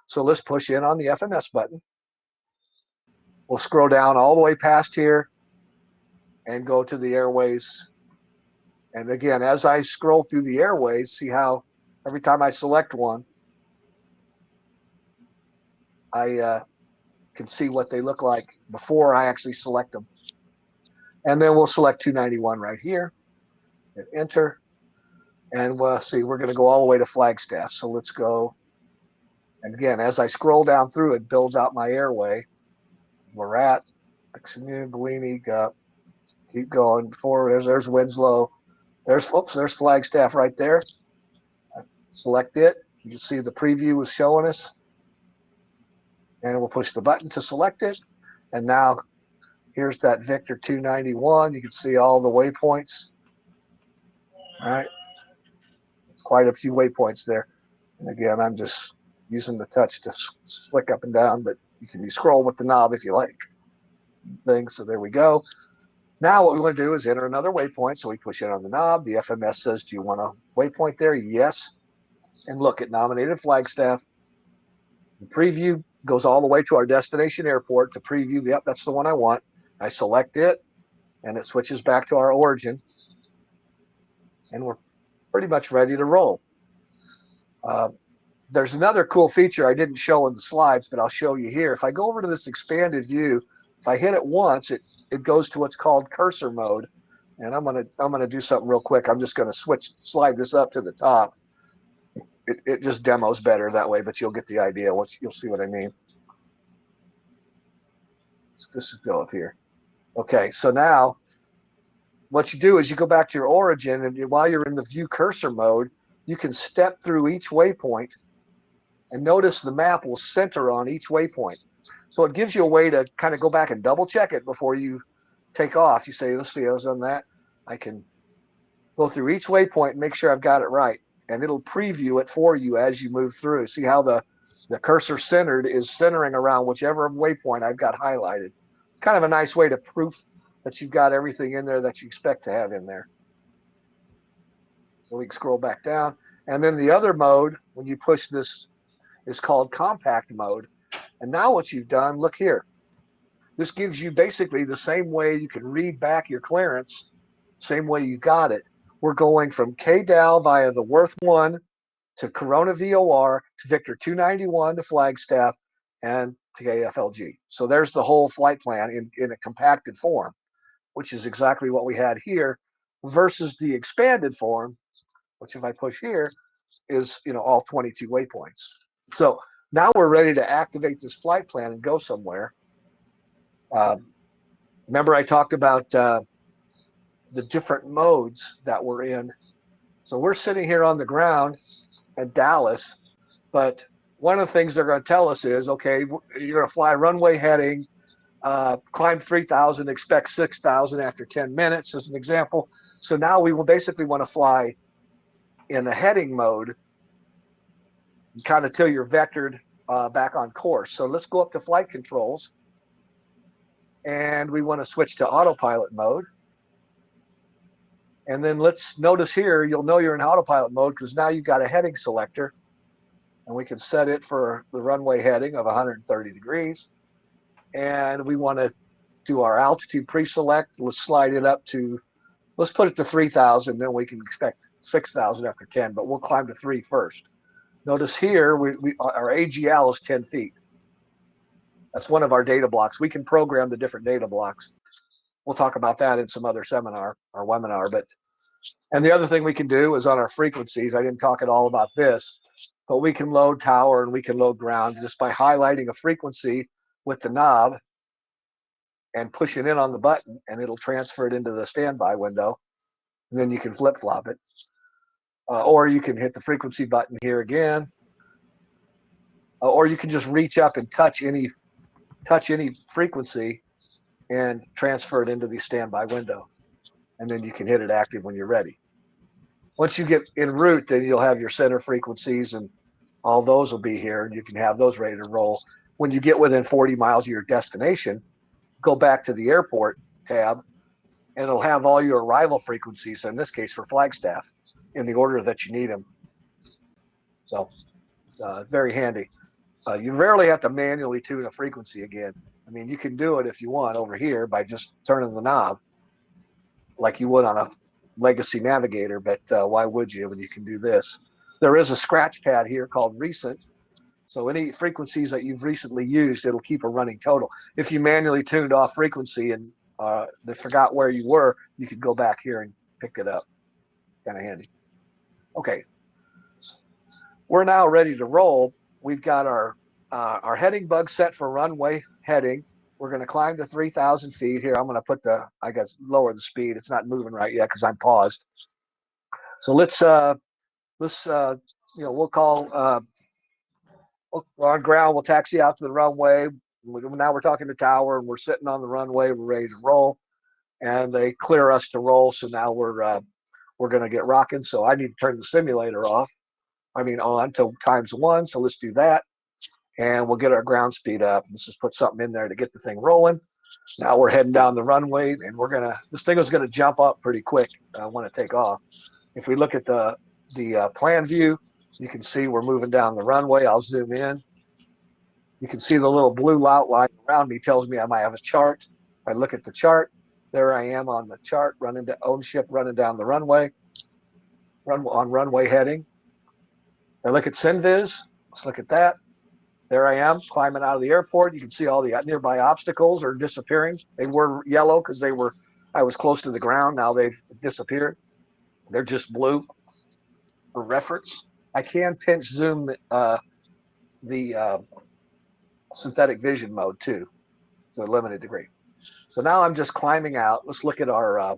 Speaker 1: So let's push in on the FMS button. We'll scroll down all the way past here and go to the airways. And again, as I scroll through the airways, see how every time I select one, I can see what they look like before I actually select them. And then we'll select 291 right here, hit enter. And we'll see, we're going to go all the way to Flagstaff. So let's go. And again, as I scroll down through, it builds out my airway. Barat, Bellini, keep going forward. There's Winslow. There's Flagstaff right there. Select it. You can see the preview is showing us. And we'll push the button to select it. And now here's that Victor 291. You can see all the waypoints. All right. It's quite a few waypoints there. And again, I'm just using the touch to flick up and down, but you can scroll with the knob if you like. So there we go. Now what we want to do is enter another waypoint. So we push it on the knob. The FMS says, do you want a waypoint there? Yes. And look, it nominated Flagstaff. The preview goes all the way to our destination airport to preview. Yep, that's the one I want. I select it, and it switches back to our origin. And we're pretty much ready to roll. There's another cool feature I didn't show in the slides, but I'll show you here. If I go over to this expanded view, if I hit it once, it goes to what's called cursor mode. And I'm gonna do something real quick. I'm just gonna slide this up to the top. It just demos better that way, but you'll get the idea. You'll see what I mean. So this is go up here. Okay, so now what you do is you go back to your origin, and while you're in the view cursor mode, you can step through each waypoint, and notice the map will center on each waypoint. So it gives you a way to kind of go back and double check it before you take off. You say, let's see, I was on that. I can go through each waypoint and make sure I've got it right. And it'll preview it for you as you move through. See how the cursor centered is centering around whichever waypoint I've got highlighted. It's kind of a nice way to proof that you've got everything in there that you expect to have in there. So we can scroll back down. And then the other mode, when you push this, is called compact mode. And now what you've done, look here. This gives you basically the same way you can read back your clearance, same way you got it. We're going from KDAL via the Worth 1 to Corona VOR to Victor 291 to Flagstaff and to AFLG. So there's the whole flight plan in a compacted form, which is exactly what we had here, versus the expanded form, which if I push here is all 22 waypoints. So now we're ready to activate this flight plan and go somewhere. Remember I talked about the different modes that we're in. So we're sitting here on the ground at Dallas, but one of the things they're going to tell us is, okay, you're going to fly runway heading, climb 3,000, expect 6,000 after 10 minutes as an example. So now we will basically want to fly in the heading mode, kind of till you're vectored back on course. So let's go up to flight controls, and we want to switch to autopilot mode. And then let's notice here, you'll know you're in autopilot mode because now you've got a heading selector, and we can set it for the runway heading of 130 degrees. And we want to do our altitude pre-select. Let's slide it up to, let's put it to 3,000, then we can expect 6,000 after 10, but we'll climb to 3 first. Notice here, our AGL is 10 feet. That's one of our data blocks. We can program the different data blocks. We'll talk about that in some other seminar or webinar. And the other thing we can do is on our frequencies. I didn't talk at all about this, but we can load tower and we can load ground just by highlighting a frequency with the knob and pushing in on the button, and it'll transfer it into the standby window. And then you can flip-flop it. Or you can hit the frequency button here again. Or you can just reach up and touch any frequency and transfer it into the standby window. And then you can hit it active when you're ready. Once you get en route, then you'll have your center frequencies, and all those will be here, and you can have those ready to roll. When you get within 40 miles of your destination, go back to the airport tab, and it'll have all your arrival frequencies, in this case for Flagstaff, in the order that you need them. So very handy. You rarely have to manually tune a frequency again. I mean, you can do it if you want over here by just turning the knob like you would on a legacy navigator, but why would you when you can do this? There is a scratch pad here called recent. So any frequencies that you've recently used, it'll keep a running total. If you manually tuned off frequency and they forgot where you were, you could go back here and pick it up. Kind of handy. Okay, we're now ready to roll. We've got our heading bug set for runway heading. We're going to climb to 3,000 feet here. I'm going to put I guess, lower the speed. It's not moving right yet because I'm paused. So we'll call we're on ground. We'll taxi out to the runway. Now we're talking to tower, and we're sitting on the runway. We're ready to roll, and they clear us to roll. So now we're going to get rocking. So I need to turn the simulator off. On to ×1. So let's do that, and we'll get our ground speed up. Let's just put something in there to get the thing rolling. Now we're heading down the runway, and this thing is going to jump up pretty quick when it take off. If we look at the plan view, you can see we're moving down the runway. I'll zoom in. You can see the little blue outline around me tells me I might have a chart. If I look at the chart, there I am on the chart, running down the runway, on runway heading. I look at SynViz. Let's look at that. There I am climbing out of the airport. You can see all the nearby obstacles are disappearing. They were yellow because I was close to the ground. Now they've disappeared. They're just blue for reference. I can pinch zoom the synthetic vision mode too, to a limited degree. So now I'm just climbing out. Let's look at our, I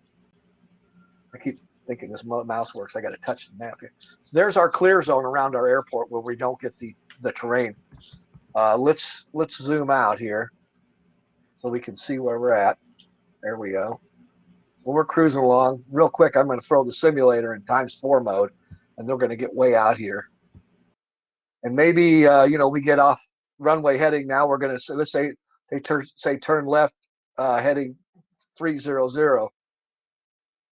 Speaker 1: keep thinking this mouse works. I got to touch the map here. So there's our clear zone around our airport where we don't get the terrain. Let's zoom out here so we can see where we're at. There we go. So we're cruising along real quick. I'm going to throw the simulator in ×4 mode, and they're going to get way out here. And maybe, we get off runway heading. Now we're going to say, let's say they turn left, heading 300.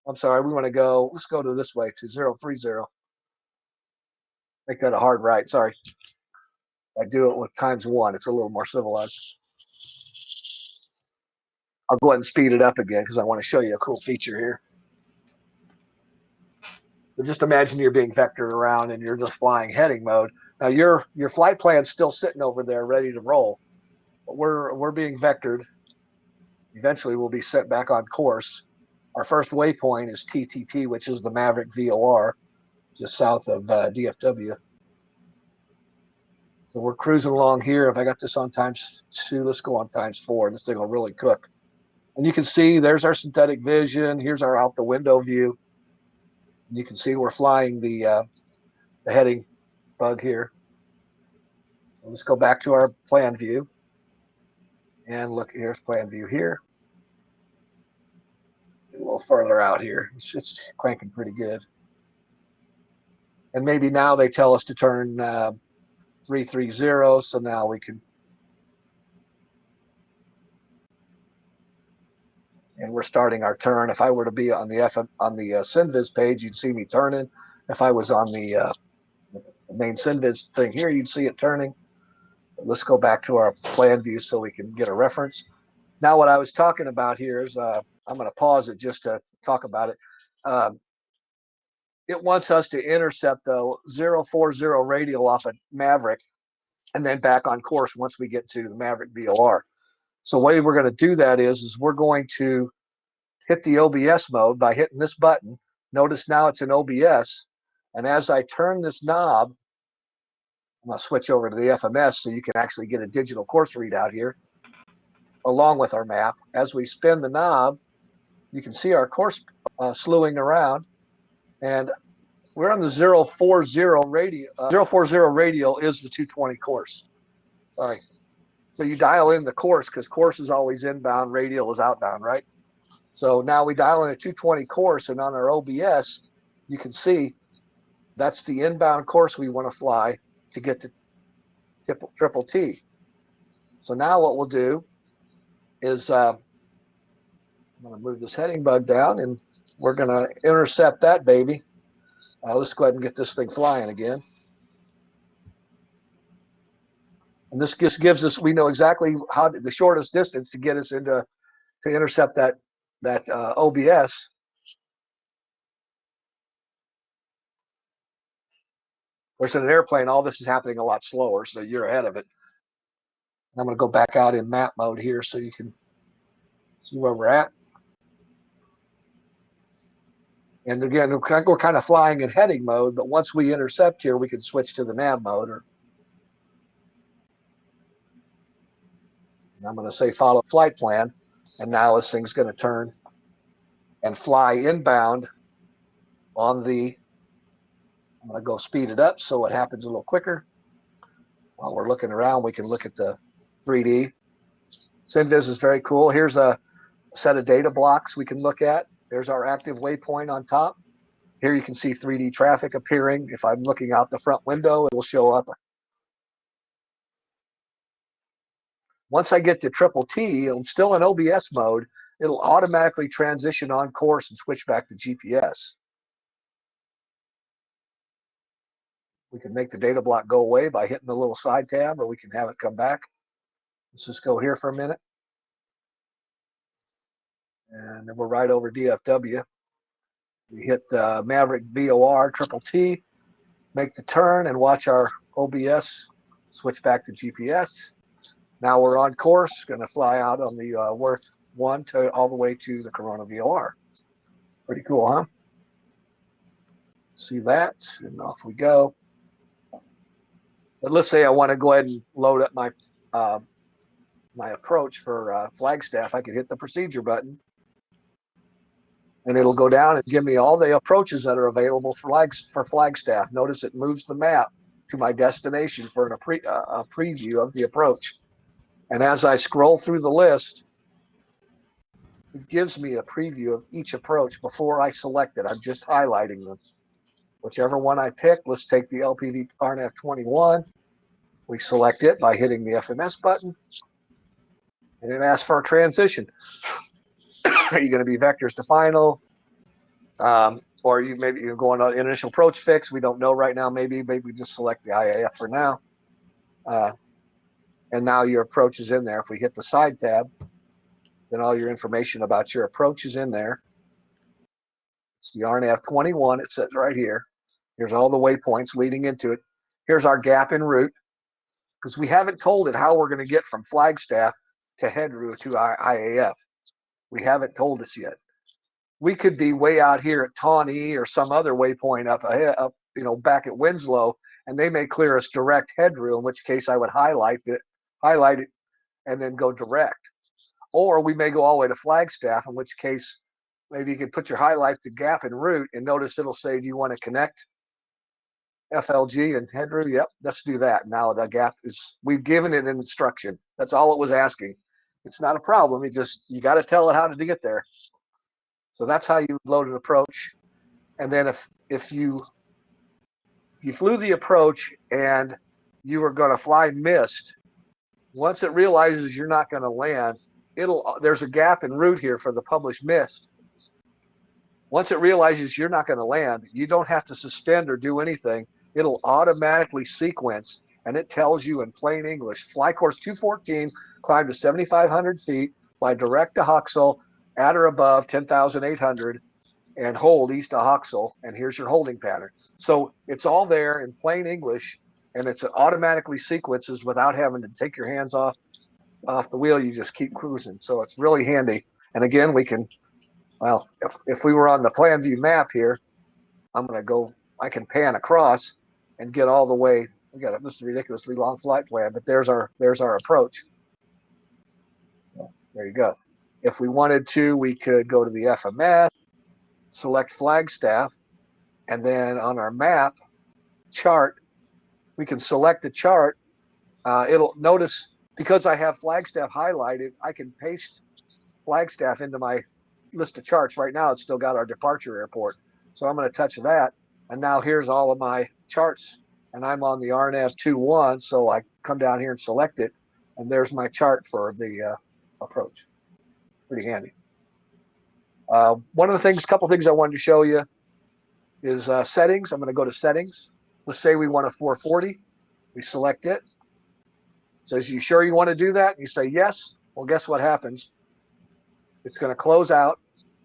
Speaker 1: I'm sorry, let's go to this way to 030. Make that a hard right. Sorry. I do it with ×1. It's a little more civilized. I'll go ahead and speed it up again because I want to show you a cool feature here. But just imagine you're being vectored around and you're just flying heading mode. Now your flight plan's still sitting over there ready to roll, but we're being vectored. Eventually we'll be set back on course. Our first waypoint is TTT, which is the Maverick VOR, just south of DFW. So we're cruising along here. If I got this on ×2, let's go on ×4. This thing will really cook. And you can see there's our synthetic vision. Here's our out the window view. And you can see we're flying the heading bug here. So let's go back to our plan view. And look, here's plan view here. A little further out here. It's cranking pretty good. And maybe now they tell us to turn 330, so now we can. And we're starting our turn. If I were to be on the SynViz page, you'd see me turning. If I was on the main SynViz thing here, you'd see it turning. But let's go back to our plan view so we can get a reference. Now, what I was talking about here is I'm going to pause it just to talk about it. It wants us to intercept the 040 radial off of Maverick and then back on course once we get to the Maverick VOR. So the way we're going to do that is we're going to hit the OBS mode by hitting this button. Notice now it's in OBS. And as I turn this knob, I'm going to switch over to the FMS so you can actually get a digital course readout here along with our map. As we spin the knob, you can see our course slewing around. And we're on the 040 radial. 040 radial is the 220 course. All right. So you dial in the course because course is always inbound, radial is outbound, right? So now we dial in a 220 course, and on our OBS, you can see that's the inbound course we want to fly to get to triple T. So now what we'll do is I'm going to move this heading bug down, and we're going to intercept that baby. Let's go ahead and get this thing flying again. And this just gives us, we know exactly how the shortest distance to get us to intercept that OBS. Of course, in an airplane, all this is happening a lot slower, so you're ahead of it. And I'm going to go back out in map mode here so you can see where we're at. And again, we're kind of flying in heading mode, but once we intercept here, we can switch to the nav mode. And I'm going to say follow flight plan. And now this thing's going to turn and fly inbound on the I'm going to go speed it up so it happens a little quicker. While we're looking around, we can look at the 3D. SynViz is very cool. Here's a set of data blocks we can look at. There's our active waypoint on top. Here you can see 3D traffic appearing. If I'm looking out the front window, it will show up. Once I get to triple T, I'm still in OBS mode. It'll automatically transition on course and switch back to GPS. We can make the data block go away by hitting the little side tab, or we can have it come back. Let's just go here for a minute. And then we're right over DFW. We hit Maverick VOR, triple T, make the turn and watch our OBS switch back to GPS. Now we're on course, going to fly out on the Worth 1 to all the way to the Corona VOR. Pretty cool, huh? See that, and off we go. But let's say I want to go ahead and load up my my approach for Flagstaff. I could hit the procedure button, and it'll go down and give me all the approaches that are available for Flagstaff. Notice it moves the map to my destination for a preview of the approach. And as I scroll through the list, it gives me a preview of each approach before I select it. I'm just highlighting them. Whichever one I pick, let's take the LPV RNF 21. We select it by hitting the FMS button, and it asks for a transition. Are you going to be vectors to final? Or maybe you're going on initial approach fix. We don't know right now. Maybe we just select the IAF for now. And now your approach is in there. If we hit the side tab, then all your information about your approach is in there. It's the RNF 21. It says right here. Here's all the waypoints leading into it. Here's our gap en route, because we haven't told it how we're going to get from Flagstaff to head route to IAF. We haven't told us yet. We could be way out here at Tawney or some other waypoint up back at Winslow, and they may clear us direct headroom, in which case I would highlight it, and then go direct. Or we may go all the way to Flagstaff, in which case maybe you can put your highlight to gap en route, and notice it'll say, do you want to connect FLG and headroom? Yep, let's do that. Now the gap is, we've given it an instruction. That's all it was asking. It's not a problem. You got to tell it how to get there. So that's how you load an approach. And then if you flew the approach and you were going to fly missed, once it realizes you're not going to land, there's a gap en route here for the published missed. Once it realizes you're not going to land, you don't have to suspend or do anything. It'll automatically sequence, and it tells you in plain English, fly course 214, climb to 7,500 feet, fly direct to Huxley, at or above 10,800, and hold east of Huxley, and here's your holding pattern. So it's all there in plain English, and it's automatically sequences without having to take your hands off the wheel. You just keep cruising. So it's really handy. And again, we can, well, if we were on the plan view map here, I can pan across and get all the way. We got this ridiculously long flight plan, but there's our approach. There you go. If we wanted to, we could go to the FMS, select Flagstaff, and then on our map chart, we can select a chart. It'll notice, because I have Flagstaff highlighted, I can paste Flagstaff into my list of charts. Right now, it's still got our departure airport. So I'm going to touch that. And now here's all of my charts. And I'm on the RNF 21. So I come down here and select it. And there's my chart for the approach. Pretty handy. A couple things I wanted to show you is settings. I'm going to go to settings. Let's say we want a 440. We select it. It says, you sure you want to do that? You say yes. Well, guess what happens? It's going to close out.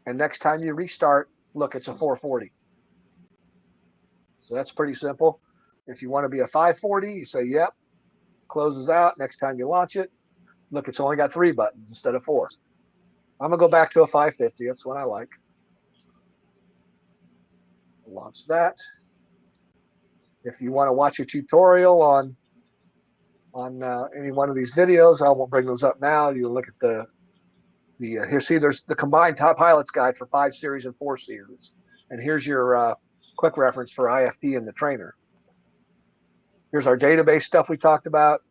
Speaker 1: And next time you restart, look, it's a 440. So that's pretty simple. If you want to be a 540, you say, yep. Closes out. Next time you launch it, look, it's only got 3 buttons instead of 4. I'm going to go back to a 550. That's what I like. Launch that. If you want to watch a tutorial on any one of these videos, I won't bring those up now. You look at here, see, there's the combined top pilots guide for 5 series and 4 series. And here's your quick reference for IFD and the trainer. Here's our database stuff we talked about,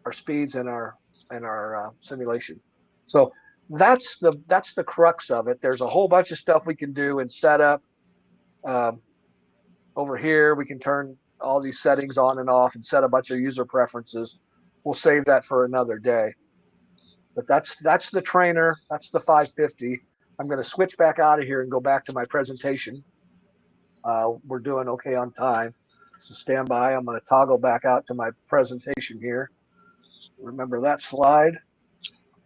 Speaker 1: our speeds and our simulation. So that's the crux of it. There's a whole bunch of stuff we can do in setup. Over here, we can turn all these settings on and off and set a bunch of user preferences. We'll save that for another day. But that's the trainer. That's the 550. I'm going to switch back out of here and go back to my presentation. We're doing okay on time. So stand by. I'm going to toggle back out to my presentation here. Remember that slide.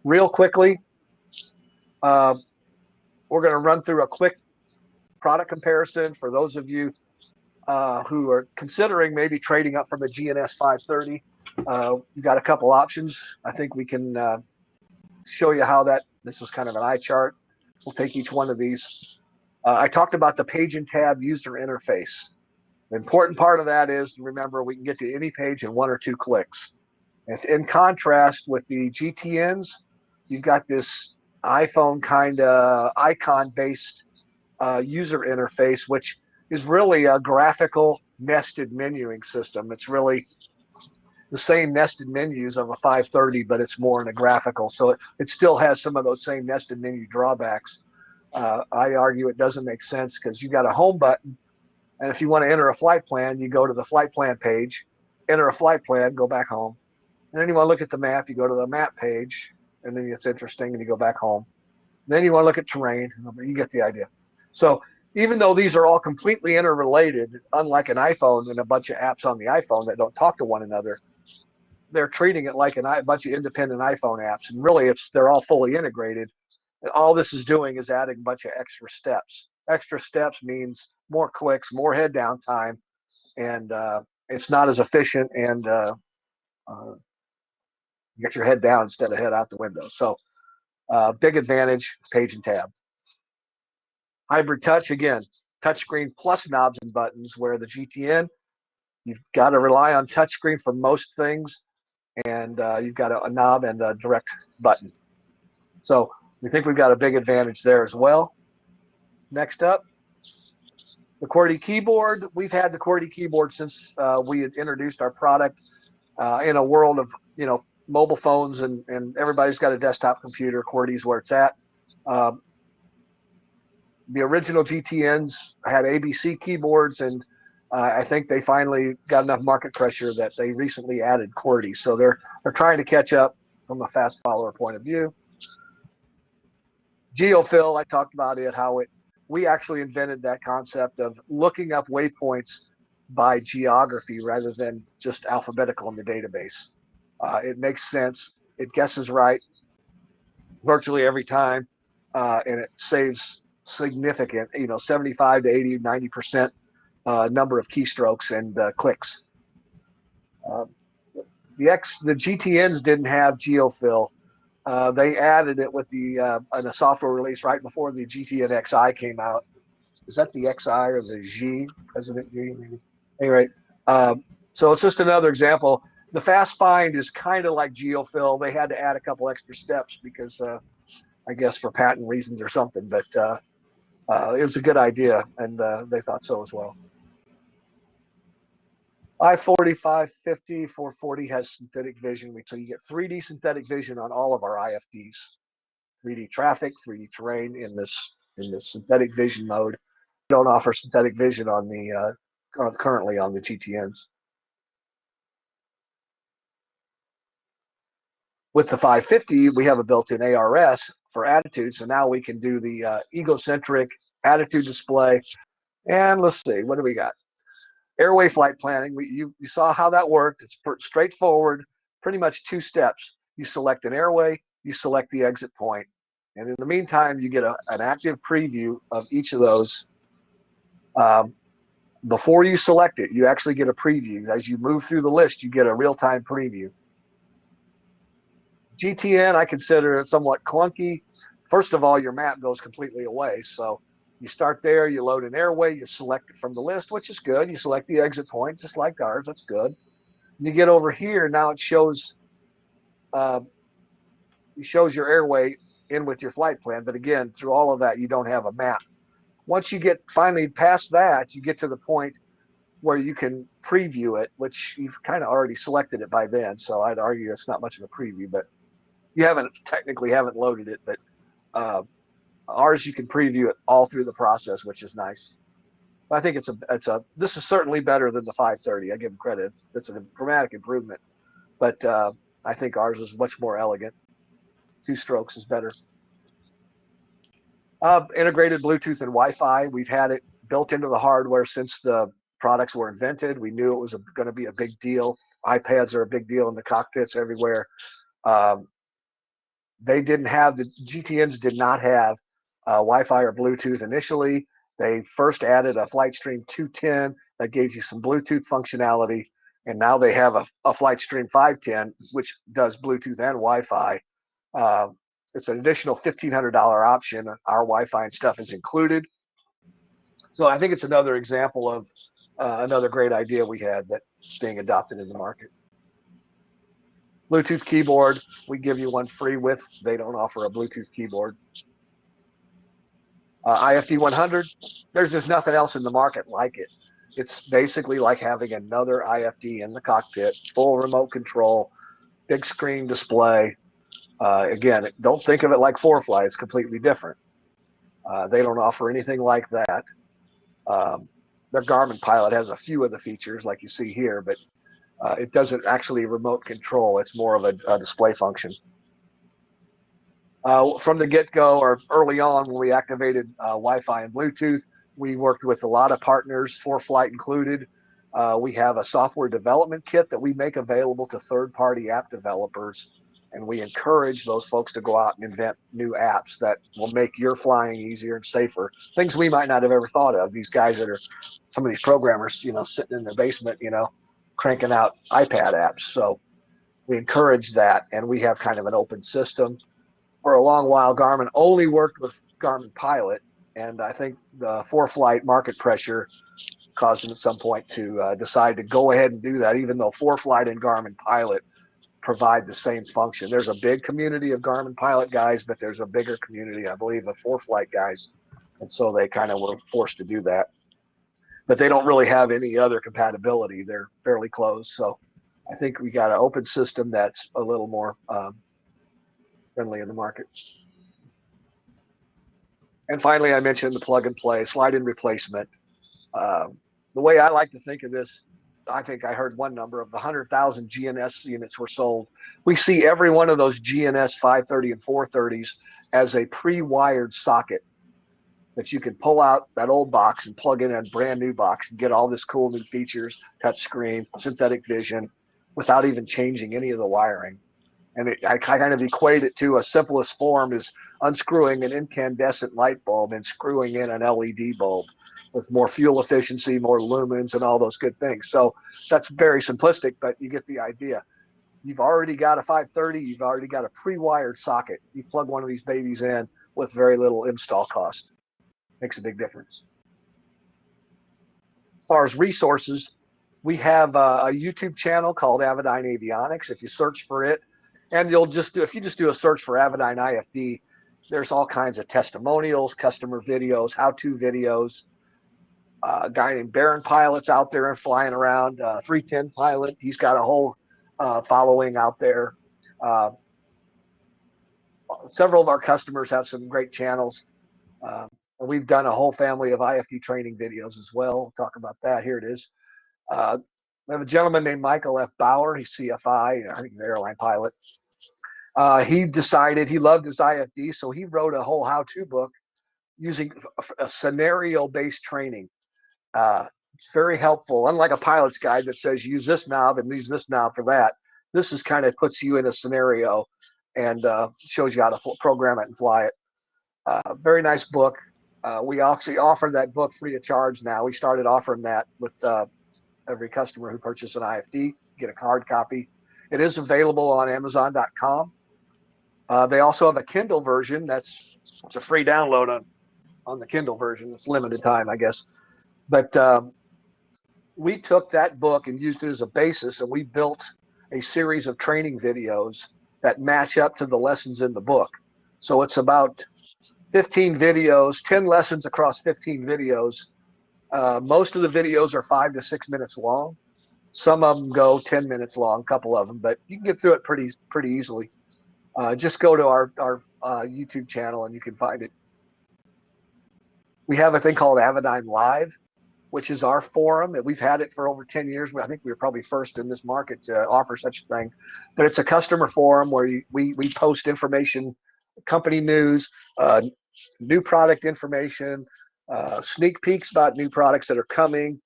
Speaker 1: Real quickly, we're going to run through a quick product comparison for those of you who are considering maybe trading up from the GNS 530. You've got a couple options. I think we can show you how that, this is kind of an eye chart. We'll take each one of these. I talked about the page and tab user interface. The important part of that is to remember we can get to any page in 1 or 2 clicks. If in contrast with the GTNs, you've got this iPhone kind of icon-based user interface, which is really a graphical nested menuing system. It's really the same nested menus of a 530, but it's more in a graphical. So it still has some of those same nested menu drawbacks. I argue it doesn't make sense because you got a home button, and if you want to enter a flight plan, you go to the flight plan page, enter a flight plan, go back home. And then you want to look at the map, you go to the map page, and then it's interesting, and you go back home. Then you want to look at terrain. You get the idea. So even though these are all completely interrelated, unlike an iPhone and a bunch of apps on the iPhone that don't talk to one another, they're treating it like a bunch of independent iPhone apps. And really, they're all fully integrated. And all this is doing is adding a bunch of extra steps. Extra steps means more clicks, more head down time, and it's not as efficient, and you get your head down instead of head out the window. So big advantage, page and tab. Hybrid touch, again, touchscreen plus knobs and buttons, where the GTN, you've got to rely on touchscreen for most things, and you've got a knob and a direct button. So we think we've got a big advantage there as well. Next up, the QWERTY keyboard. We've had the QWERTY keyboard since we had introduced our product in a world of, mobile phones, and everybody's got a desktop computer. QWERTY's where it's at. The original GTNs had ABC keyboards, and I think they finally got enough market pressure that they recently added QWERTY. So they're trying to catch up from a fast follower point of view. Geofill, I talked about it, we actually invented that concept of looking up waypoints by geography rather than just alphabetical in the database. It makes sense. It guesses right virtually every time, and it saves significant, 75 to 80, 90% number of keystrokes and clicks. The GTNs didn't have geofill. They added it with in a software release right before the GTN XI came out. Is that the XI or the G? President G, maybe? Anyway, so it's just another example. The fast find is kind of like geofill. They had to add a couple extra steps because I guess for patent reasons or something, but it was a good idea, and they thought so as well. I-40, 550, 440 has synthetic vision, so you get 3D synthetic vision on all of our IFDs. 3D traffic, 3D terrain in this synthetic vision mode. We don't offer synthetic vision on the currently on the GTNs. With the 550, we have a built-in ARS for attitude, so now we can do the egocentric attitude display. And let's see, what do we got? Airway flight planning. You saw how that worked. It's straightforward, pretty much 2 steps. You select an airway, you select the exit point, and in the meantime, you get an active preview of each of those. Before you select it, you actually get a preview. As you move through the list, you get a real-time preview. GTN, I consider it somewhat clunky. First of all, your map goes completely away. So you start there, you load an airway, you select it from the list, which is good. You select the exit point, just like ours. That's good. You get over here, now it shows your airway in with your flight plan. But again, through all of that, you don't have a map. Once you get finally past that, you get to the point where you can preview it, which you've kind of already selected it by then. So I'd argue it's not much of a preview, but you haven't loaded it. But ours, you can preview it all through the process, which is nice. I think this is certainly better than the 530. I give them credit. It's a dramatic improvement, but I think ours is much more elegant. 2 strokes is better. Integrated Bluetooth and Wi-Fi. We've had it built into the hardware since the products were invented. We knew it was going to be a big deal. iPads are a big deal in the cockpits everywhere. They didn't have the GTNs did not have Wi-Fi or Bluetooth initially. They first added a FlightStream 210 that gave you some Bluetooth functionality, and now they have a FlightStream 510 which does Bluetooth and Wi-Fi. It's an additional $1,500 option. Our Wi-Fi and stuff is included. So I think it's another example of another great idea we had that's being adopted in the market. Bluetooth keyboard, we give you one free with. They don't offer a Bluetooth keyboard. IFD100, there's just nothing else in the market like it. It's basically like having another IFD in the cockpit, full remote control, big screen display. Again, don't think of it like ForeFly. It's completely different. They don't offer anything like that. Their Garmin Pilot has a few of the features like you see here, but it doesn't actually remote control. It's more of a display function. From the get-go or early on when we activated Wi-Fi and Bluetooth, we worked with a lot of partners, ForeFlight included. We have a software development kit that we make available to third-party app developers, and we encourage those folks to go out and invent new apps that will make your flying easier and safer. Things we might not have ever thought of. These guys that are, some of these programmers, sitting in their basement, cranking out iPad apps. So we encourage that, and we have kind of an open system. For a long while, Garmin only worked with Garmin Pilot, and I think the ForeFlight market pressure caused them at some point to decide to go ahead and do that, even though ForeFlight and Garmin Pilot provide the same function. There's a big community of Garmin Pilot guys, but there's a bigger community, I believe, of ForeFlight guys, and so they kind of were forced to do that. But they don't really have any other compatibility. They're fairly close, so I think we got an open system that's a little more friendly in the market. And finally, I mentioned the plug and play, slide in replacement. The way I like to think of this, I think I heard one number of the 100,000 GNS units were sold. We see every one of those GNS 530 and 430s as a pre-wired socket that you can pull out that old box and plug in a brand new box and get all this cool new features, touch screen, synthetic vision, without even changing any of the wiring. And I kind of equate it to a simplest form is unscrewing an incandescent light bulb and screwing in an LED bulb with more fuel efficiency, more lumens, and all those good things. So that's very simplistic, but you get the idea. You've already got a 530, you've already got a pre-wired socket. You plug one of these babies in with very little install cost. Makes a big difference. As far as resources, we have a YouTube channel called Avidyne Avionics. If you search for it, and if you just do a search for Avidyne IFD, there's all kinds of testimonials, customer videos, how-to videos. A guy named Baron Pilot's out there and flying around. 310 Pilot, he's got a whole following out there. Several of our customers have some great channels. And we've done a whole family of IFD training videos as well. We'll talk about that. Here it is. We have a gentleman named Michael F. Bauer. He's CFI, I think he's an airline pilot. He decided he loved his IFD, so he wrote a whole how-to book using a scenario-based training. It's very helpful. Unlike a pilot's guide that says use this knob and use this knob for that, this is kind of puts you in a scenario and shows you how to program it and fly it. Very nice book. We actually offer that book free of charge now. We started offering that with every customer who purchased an IFD, get a hard copy. It is available on Amazon.com. They also have a Kindle version. It's a free download on the Kindle version. It's limited time, I guess. But we took that book and used it as a basis, and we built a series of training videos that match up to the lessons in the book. So it's about 15 videos, 10 lessons across 15 videos. Most of the videos are 5 to 6 minutes long. Some of them go 10 minutes long, a couple of them, but you can get through it pretty easily. Just go to our YouTube channel and you can find it. We have a thing called Avidyne Live, which is our forum. We've had it for over 10 years. I think we were probably first in this market to offer such a thing. But it's a customer forum where we post information, company news, new product information, sneak peeks about new products that are coming,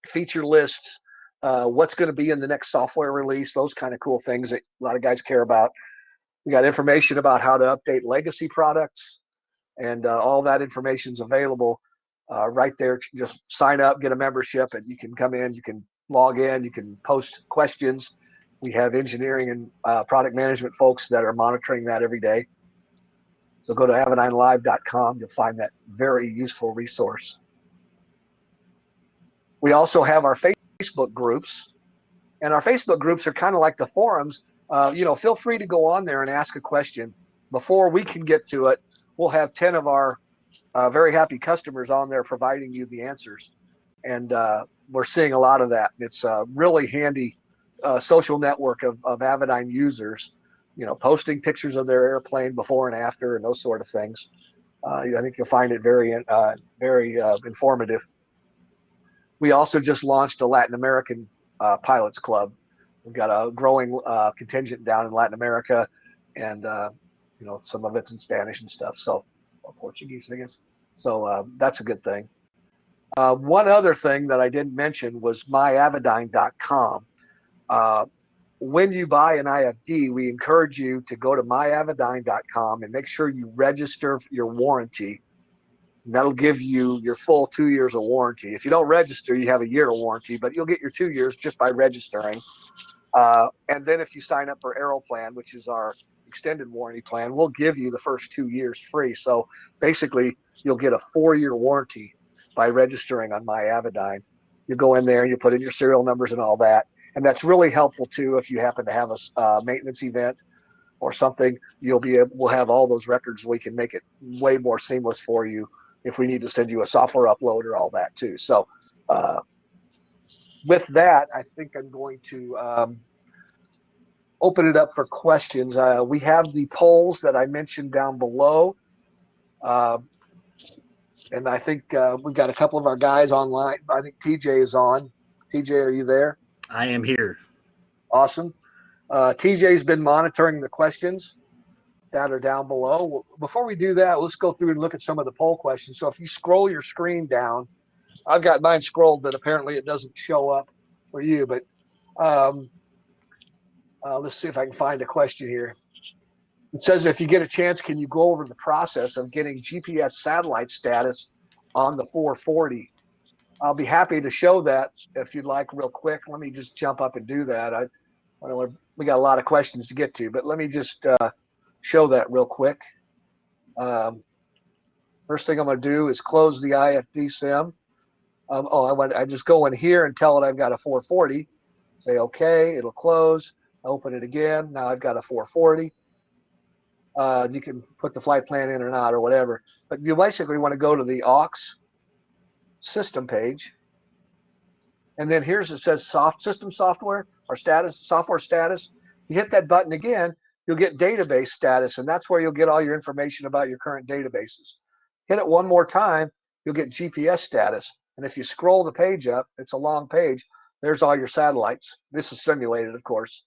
Speaker 1: feature lists, what's going to be in the next software release, those kind of cool things that a lot of guys care about. We got information about how to update legacy products, and all that information is available right there. Just sign up, get a membership, and you can come in, you can log in, you can post questions. We have engineering and product management folks that are monitoring that every day. So go to avidynelive.com. You'll find that very useful resource. We also have our Facebook groups, and our Facebook groups are kind of like the forums. Feel free to go on there and ask a question. Before we can get to it, we'll have 10 of our very happy customers on there providing you the answers. And we're seeing a lot of that. It's a really handy social network of Avidyne users, posting pictures of their airplane before and after and those sort of things. I think you'll find it very informative. We also just launched a Latin American Pilots Club. We've got a growing contingent down in Latin America, and some of it's in Spanish and stuff. So, or Portuguese, I guess. So that's a good thing. One other thing that I didn't mention was myavidyne.com. When you buy an IFD, we encourage you to go to myavidyne.com and make sure you register your warranty. And that'll give you your full 2 years of warranty. If you don't register, you have a year of warranty, but you'll get your 2 years just by registering. And then if you sign up for Aeroplan, which is our extended warranty plan, we'll give you the first 2 years free. So basically, you'll get a 4-year warranty by registering on myavidyne. You go in there and you put in your serial numbers and all that. And that's really helpful too if you happen to have a maintenance event or something. We'll have all those records. We can make it way more seamless for you if we need to send you a software upload or all that too. So with that, I think I'm going to open it up for questions. We have the polls that I mentioned down below. And I think we've got a couple of our guys online. I think TJ is on. TJ, are you there?
Speaker 6: I am here.
Speaker 1: Awesome. TJ's been monitoring the questions that are down below. Before we do that, let's go through and look at some of the poll questions. So if you scroll your screen down, I've got mine scrolled, but apparently it doesn't show up for you. But let's see if I can find a question here. It says, if you get a chance, can you go over the process of getting GPS satellite status on the 440? I'll be happy to show that if you'd like real quick. Let me just jump up and do that. We got a lot of questions to get to, but let me just show that real quick. First thing I'm going to do is close the IFD sim. I just go in here and tell it I've got a 440. Say okay, it'll close. Open it again. Now I've got a 440. You can put the flight plan in or not or whatever, but you basically want to go to the aux system page, and then it says system software or software status. If you hit that button again, you'll get database status, and that's where you'll get all your information about your current databases. Hit it one more time, you'll get GPS status, and if you scroll the page up, it's a long page, there's all your satellites. This is simulated, of course,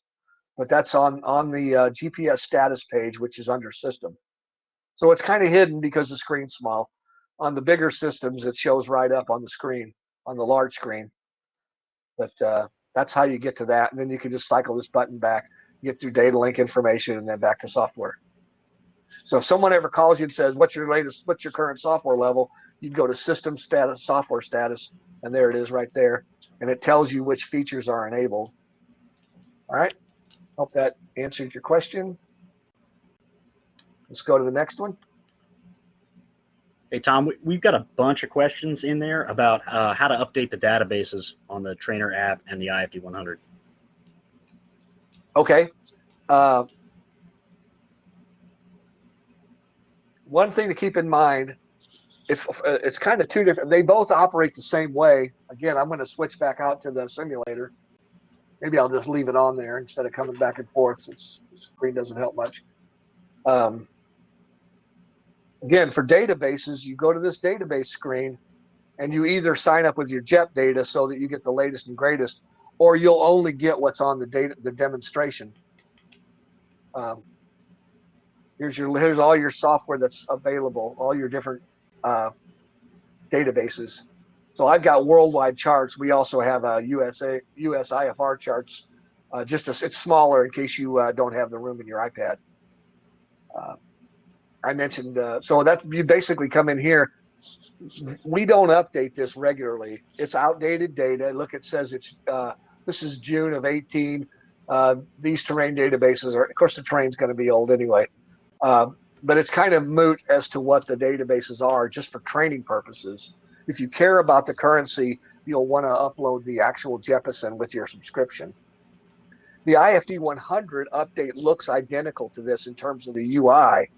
Speaker 1: but that's on the GPS status page, which is under system. So it's kind of hidden because the screen's small. On the bigger systems, it shows right up on the screen, on the large screen. But that's how you get to that. And then you can just cycle this button back, get through Datalink information, and then back to software. So if someone ever calls you and says, what's your current software level? You'd go to system status, software status, and there it is right there. And it tells you which features are enabled. All right. Hope that answered your question. Let's go to the next one.
Speaker 6: Hey, Tom, we've got a bunch of questions in there about how to update the databases on the Trainer app and the IFD100.
Speaker 1: Okay. one thing to keep in mind, it's kind of two different. They both operate the same way. Again, I'm going to switch back out to the simulator. Maybe I'll just leave it on there instead of coming back and forth, since the screen doesn't help much. Again, for databases, you go to this database screen and you either sign up with your JEP data so that you get the latest and greatest, or you'll only get what's on the data, the demonstration. Here's all your software that's available, all your different databases. So I've got worldwide charts. We also have US IFR charts. It's smaller in case you don't have the room in your iPad. I mentioned, so that you basically come in here. We don't update this regularly. It's outdated data. Look, it says this is June of 18. These terrain databases are, of course, the terrain's going to be old anyway. But it's kind of moot as to what the databases are, just for training purposes. If you care about the currency, you'll want to upload the actual Jeppesen with your subscription. The IFD100 update looks identical to this in terms of the UI.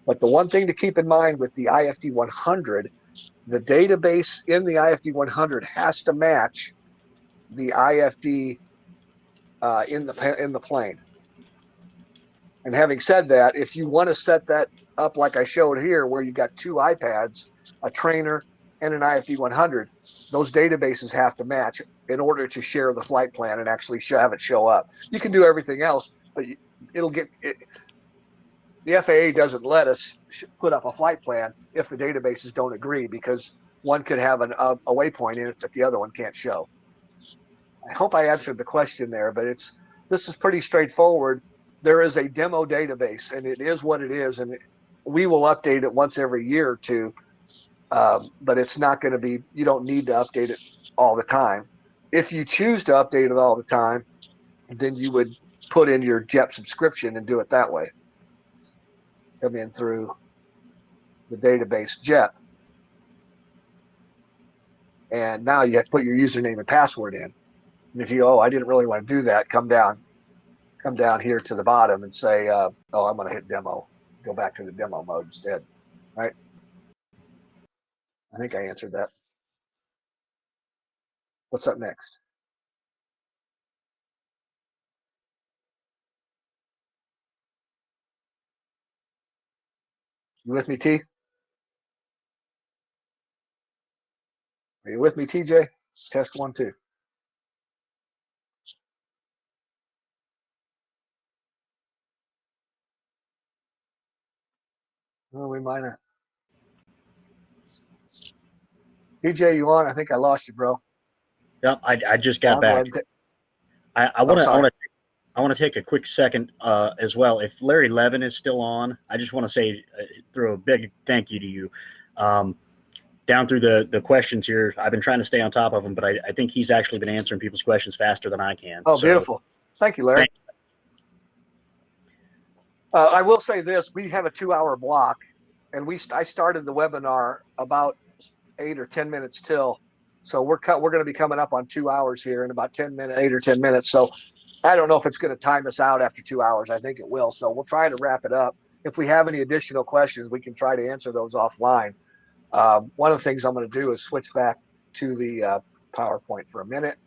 Speaker 1: But the one thing to keep in mind with the IFD100, the database in the IFD100 has to match the IFD in the plane. And having said that, if you want to set that up like I showed here, where you got two iPads, a trainer, and an IFD100, those databases have to match in order to share the flight plan and actually have it show up. You can do everything else, but the FAA doesn't let us put up a flight plan if the databases don't agree, because one could have a waypoint in it that the other one can't show. I hope I answered the question there, but this is pretty straightforward. There is a demo database, and it is what it is, and we will update it once every year or two, but it's not going to be, you don't need to update it all the time. If you choose to update it all the time, then you would put in your JEP subscription and do it that way. Come in through the database JEP, and now you have to put your username and password in. And if I didn't really want to do that, come down here to the bottom and say, I'm going to hit demo. Go back to the demo mode instead, right? I think I answered that. What's up next? You with me, T? Are you with me, TJ? Test 1, 2. Oh, we might have. TJ, you on? I think I lost you, bro.
Speaker 6: Yep, I just got back. I want to take a quick second as well. If Larry Levin is still on, I just want to say, throw a big thank you to you. Down through the questions here, I've been trying to stay on top of them, but I think he's actually been answering people's questions faster than I can.
Speaker 1: Oh, so, beautiful. Thank you, Larry. I will say this, we have a 2-hour block, and I started the webinar about 8 or 10 minutes till. So we're going to be coming up on 2 hours here in about 8 or 10 minutes. So I don't know if it's going to time us out after 2 hours. I think it will. So we'll try to wrap it up. If we have any additional questions, we can try to answer those offline. One of the things I'm going to do is switch back to the PowerPoint for a minute.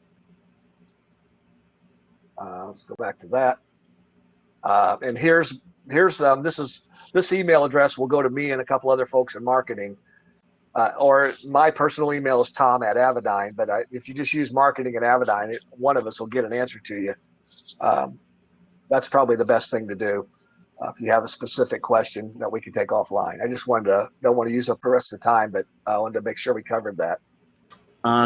Speaker 1: Let's go back to that. And this email address will go to me and a couple other folks in marketing. Or my personal email is tom@Avidyne, but if you just use marketing at Avidyne, one of us will get an answer to you. That's probably the best thing to do if you have a specific question that we can take offline. I just don't want to use up the rest of the time, but I wanted to make sure we covered that.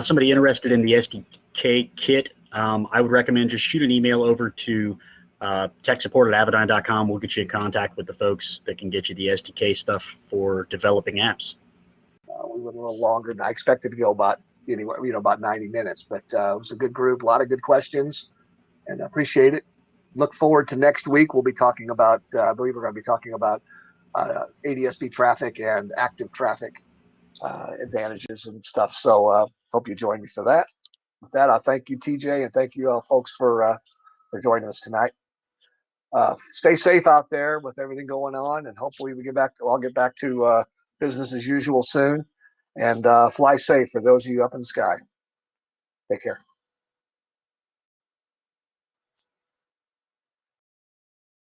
Speaker 6: Somebody interested in the SDK kit, I would recommend just shoot an email over to techsupport@avidyne.com. We'll get you in contact with the folks that can get you the SDK stuff for developing apps.
Speaker 1: We went a little longer than I expected to go, about 90 minutes, but it was a good group, a lot of good questions, and I appreciate it. Look forward to next week. We'll be talking about, I believe we're going to be talking about ADSB traffic and active traffic advantages and stuff. So hope you join me for that. With that, I'll thank you, TJ, and thank you all folks for joining us tonight. Stay safe out there with everything going on, and hopefully I'll get back to business as usual soon. And fly safe for those of you up in the sky. Take care.